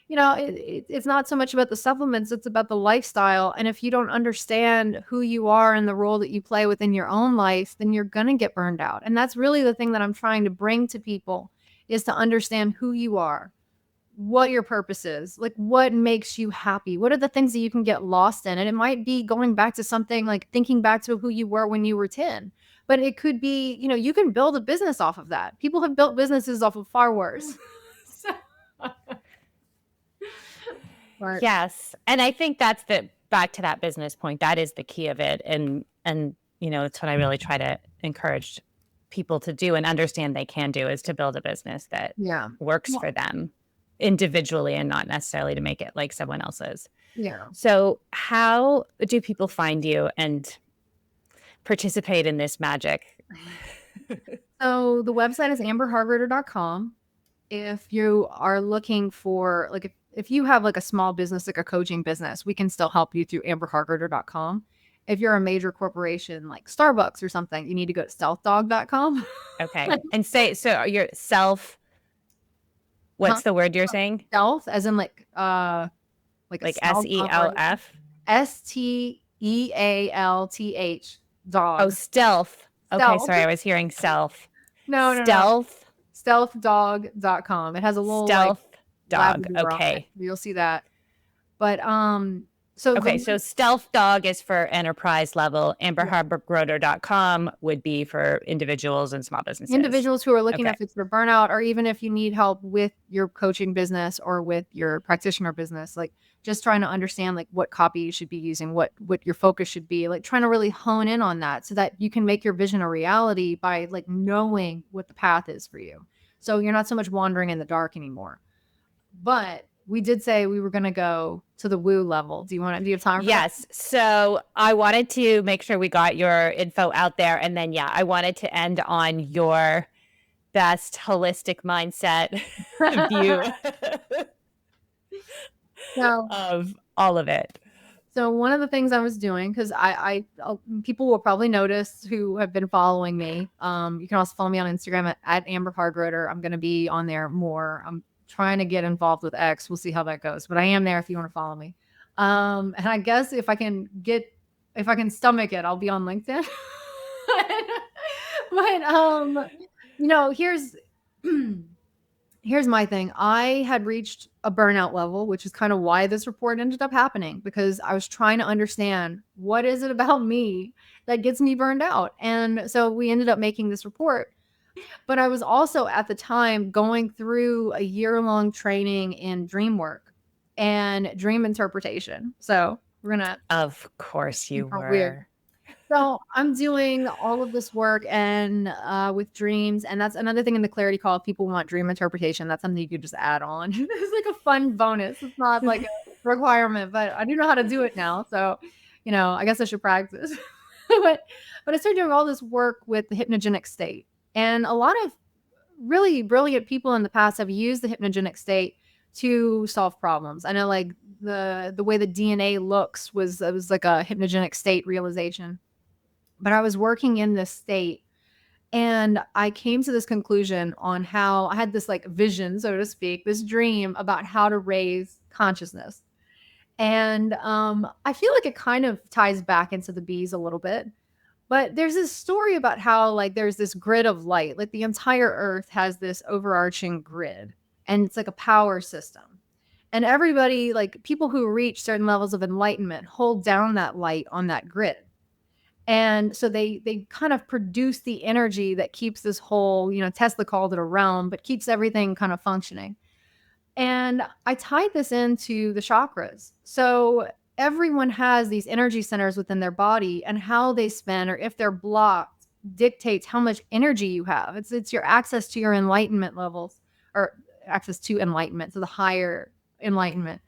A: it's not so much about the supplements, it's about the lifestyle. And if you don't understand who you are and the role that you play within your own life, then you're going to get burned out. And that's really the thing that I'm trying to bring to people, is to understand who you are, what your purpose is, like what makes you happy. What are the things that you can get lost in? And it might be going back to something, like thinking back to who you were when you were 10. But it could be, you can build a business off of that. People have built businesses off of far worse. But
B: Yes. And I think that's back to that business point. That is the key of it. And it's what I really try to encourage people to do and understand they can do, is to build a business that
A: yeah.
B: works for them individually and not necessarily to make it like someone else's.
A: Yeah.
B: So how do people find you and participate in this magic?
A: So the website is amberhargroeder.com. If you are looking for, like, if you have like a small business, like a coaching business, we can still help you through amberhargroeder.com. If you're a major corporation like Starbucks or something, you need to go to stealthdog.com.
B: Okay. And so your self, what's the word you're saying?
A: Stealth, as in like
B: SELF?
A: STEALTH dog.
B: Oh, stealth. Okay, sorry, I was hearing self.
A: No. Stealthdog.com. It has a little
B: stealth dog.
A: lavender on
B: Okay.
A: it. You'll see that. But
B: so stealth dog is for enterprise level. AmberHargroeder.com would be for individuals and small businesses.
A: Individuals who are looking to fix their burnout, or even if you need help with your coaching business or with your practitioner business, like just trying to understand like what copy you should be using, what your focus should be, like trying to really hone in on that so that you can make your vision a reality by like knowing what the path is for you. So you're not so much wandering in the dark anymore. But we did say we were going to go to the woo level. Do you have time for
B: Yes.
A: that?
B: So I wanted to make sure we got your info out there. And then, I wanted to end on your best holistic mindset view of all of it.
A: So one of the things I was doing, because people will probably notice who have been following me. You can also follow me on Instagram at Amber Hargroeder. I'm going to be on there more. I'm trying to get involved with X. We'll see how that goes, but I am there if you want to follow me. And I guess if I can stomach it, I'll be on LinkedIn. But here's my thing. I had reached a burnout level, which is kind of why this report ended up happening, because I was trying to understand what is it about me that gets me burned out. And so we ended up making this report. But I was also at the time going through a year-long training in dream work and dream interpretation. So we're going to...
B: Of course you were.
A: Weird. So I'm doing all of this work and with dreams. And that's another thing in the clarity call. If people want dream interpretation, that's something you could just add on. It's like a fun bonus. It's not like a requirement, but I do know how to do it now. So, I guess I should practice. but I started doing all this work with the hypnogenic state. And a lot of really brilliant people in the past have used the hypnogenic state to solve problems. I know like the way the DNA looks was like a hypnogenic state realization. But I was working in this state and I came to this conclusion on how I had this like vision, so to speak, this dream about how to raise consciousness. And I feel like it kind of ties back into the bees a little bit. But there's this story about how like there's this grid of light, like the entire earth has this overarching grid and it's like a power system. And everybody, like people who reach certain levels of enlightenment, hold down that light on that grid. And so they kind of produce the energy that keeps this whole, Tesla called it a realm, but keeps everything kind of functioning. And I tied this into the chakras. So everyone has these energy centers within their body, and how they spin or if they're blocked dictates how much energy you have. It's your access to your enlightenment levels, or access to enlightenment, so the higher enlightenment.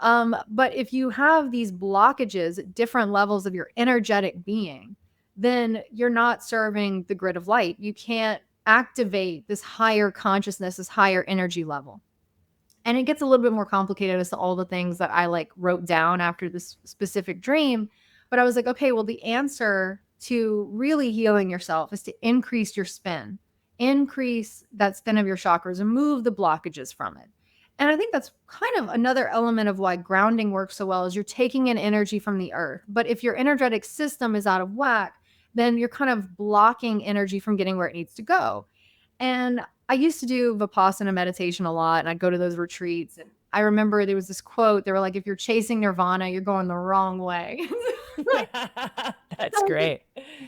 A: But if you have these blockages at different levels of your energetic being, then you're not serving the grid of light. You can't activate this higher consciousness, this higher energy level. And it gets a little bit more complicated as to all the things that I like wrote down after this specific dream. But I was like, okay, well, the answer to really healing yourself is to increase your spin, increase that spin of your chakras and move the blockages from it. And I think that's kind of another element of why grounding works so well is you're taking in energy from the earth. But if your energetic system is out of whack, then you're kind of blocking energy from getting where it needs to go. And I used to do Vipassana meditation a lot, and I'd go to those retreats. And I remember there was this quote. They were like, if you're chasing nirvana, you're going the wrong way. Like,
B: That's great.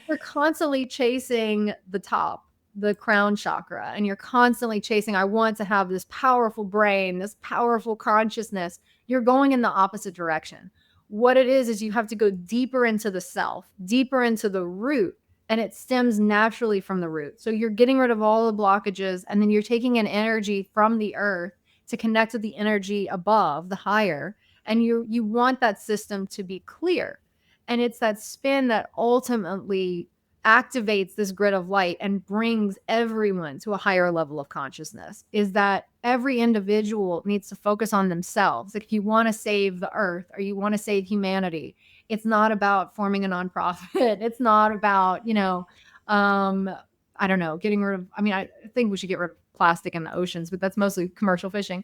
A: you're constantly chasing the top, the crown chakra, and you're constantly chasing, I want to have this powerful brain, this powerful consciousness. You're going in the opposite direction. What it is you have to go deeper into the self, deeper into the root, and it stems naturally from the root. So you're getting rid of all the blockages, and then you're taking in energy from the earth to connect with the energy above, the higher, and you want that system to be clear. And it's that spin that ultimately activates this grid of light and brings everyone to a higher level of consciousness, is that every individual needs to focus on themselves. Like if you want to save the earth or you want to save humanity, it's not about forming a nonprofit. It's not about, I don't know, getting rid of, I mean, I think we should get rid of plastic in the oceans, but that's mostly commercial fishing.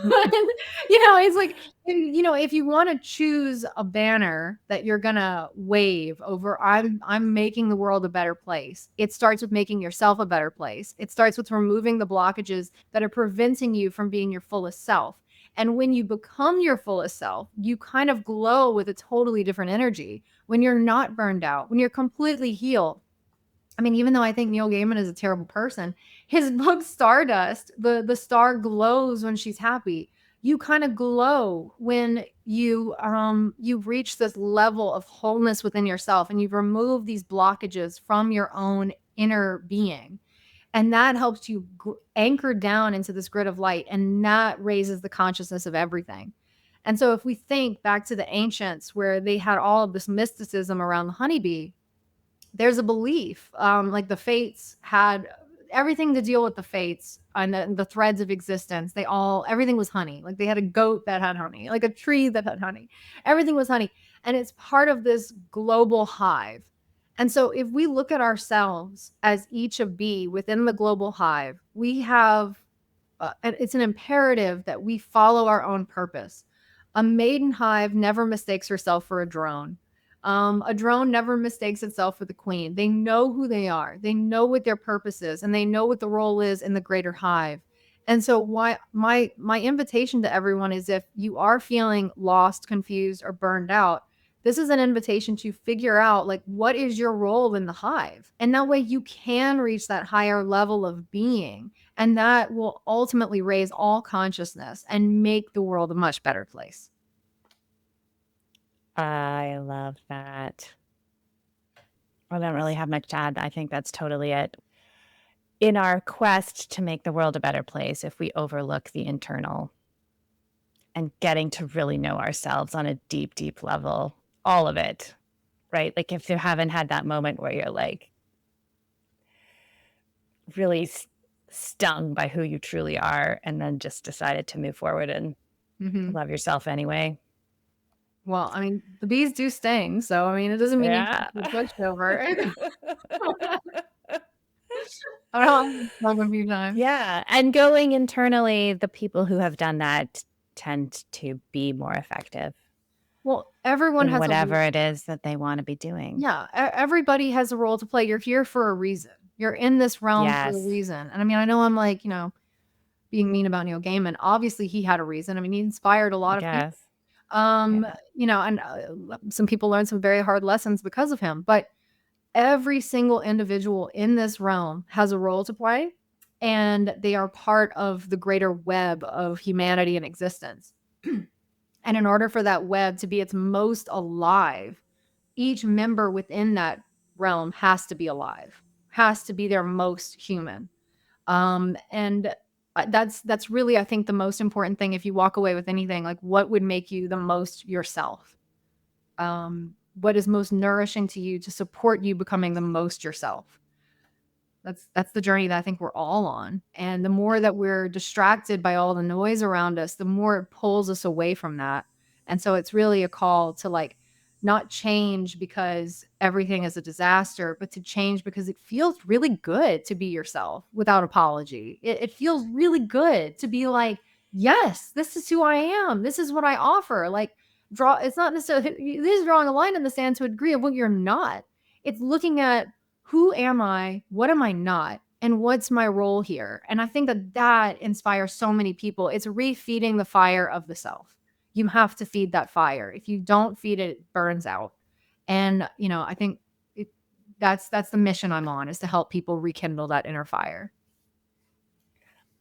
A: It's like, if you want to choose a banner that you're going to wave over, I'm making the world a better place. It starts with making yourself a better place. It starts with removing the blockages that are preventing you from being your fullest self. And when you become your fullest self, you kind of glow with a totally different energy when you're not burned out, when you're completely healed. I mean, even though I think Neil Gaiman is a terrible person, his book Stardust, the star glows when she's happy. You kind of glow when you've reached this level of wholeness within yourself and you've removed these blockages from your own inner being. And that helps you anchor down into this grid of light, and that raises the consciousness of everything. And so if we think back to the ancients where they had all of this mysticism around the honeybee, there's a belief, like the fates had everything to deal with the fates and the threads of existence. Everything was honey. Like they had a goat that had honey, like a tree that had honey. Everything was honey. And it's part of this global hive. And so if we look at ourselves as each a bee within the global hive, we have, it's an imperative that we follow our own purpose. A maiden hive never mistakes herself for a drone. A drone never mistakes itself for the queen. They know who they are. They know what their purpose is, and they know what the role is in the greater hive. And so my invitation to everyone is, if you are feeling lost, confused, or burned out, this is an invitation to figure out, like, what is your role in the hive? And that way you can reach that higher level of being, and that will ultimately raise all consciousness and make the world a much better place.
B: I love that. I don't really have much to add. I think that's totally it. In our quest to make the world a better place, if we overlook the internal and getting to really know ourselves on a deep, deep level, all of it, right? Like if you haven't had that moment where you're like really stung by who you truly are and then just decided to move forward and love yourself anyway.
A: Well, I mean, the bees do sting, so I mean, it doesn't mean you
B: Yeah.
A: can push over. I don't know, stung a few times.
B: Yeah. And going internally, the people who have done that tend to be more effective
A: Well, everyone
B: in
A: has
B: whatever it is that they want to be doing.
A: Yeah, everybody has a role to play. You're here for a reason. You're in this realm for a
B: Yes.
A: reason. And I mean, I know I'm like, being mean about Neil Gaiman. Obviously, he had a reason. I mean, he inspired a lot of people. And some people learned some very hard lessons because of him. But every single individual in this realm has a role to play, and they are part of the greater web of humanity and existence. And in order for that web to be its most alive, each member within that realm has to be alive, has to be their most human. And that's really, I think, the most important thing. If you walk away with anything, like, what would make you the most yourself? What is most nourishing to you to support you becoming the most yourself? That's the journey that I think we're all on. And the more that we're distracted by all the noise around us, the more it pulls us away from that. And so it's really a call to, like, not change because everything is a disaster, but to change because it feels really good to be yourself without apology. It feels really good to be like, yes, this is who I am. This is what I offer. Like, it's not necessarily, this is drawing a line in the sand to a degree of what you're not. It's looking at who am I, what am I not, and what's my role here. And I think that inspires so many people. It's refeeding the fire of the self. You have to feed that fire. If you don't feed it, it burns out. And, I think that's the mission I'm on, is to help people rekindle that inner fire.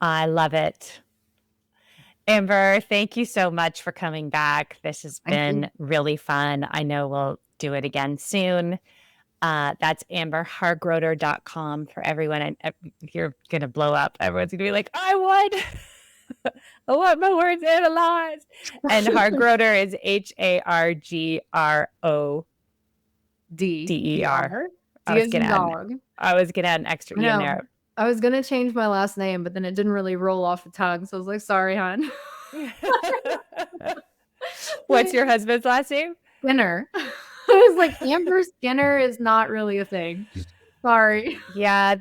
B: I love it. Amber, thank you so much for coming back. This has been really fun. I know we'll do it again soon. That's amberhargroeder.com for everyone. And you're going to blow up. Everyone's going to be like, I want my words analyzed. And Hargroeder is HARGRODER. I was going to add an extra E in there.
A: I was going to change my last name, but then it didn't really roll off the tongue. So I was like, sorry, hon.
B: What's your husband's last name?
A: Skinner. I was like, Amber Skinner is not really a thing. Sorry.
B: Yeah.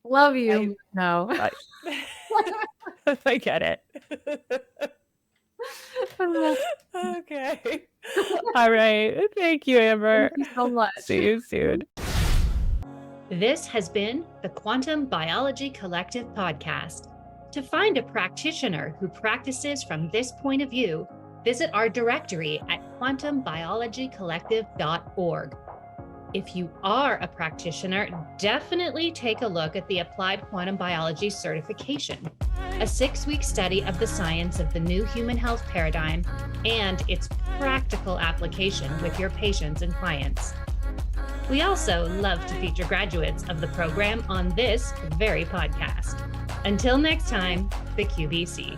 A: Love you. No.
B: I get it. Okay. All right. Thank you, Amber.
A: Thank you so much.
B: See you soon.
C: This has been the Quantum Biology Collective podcast. To find a practitioner who practices from this point of view, visit our directory at quantumbiologycollective.org. If you are a practitioner, definitely take a look at the Applied Quantum Biology Certification, a 6-week study of the science of the new human health paradigm and its practical application with your patients and clients. We also love to feature graduates of the program on this very podcast. Until next time, the QBC.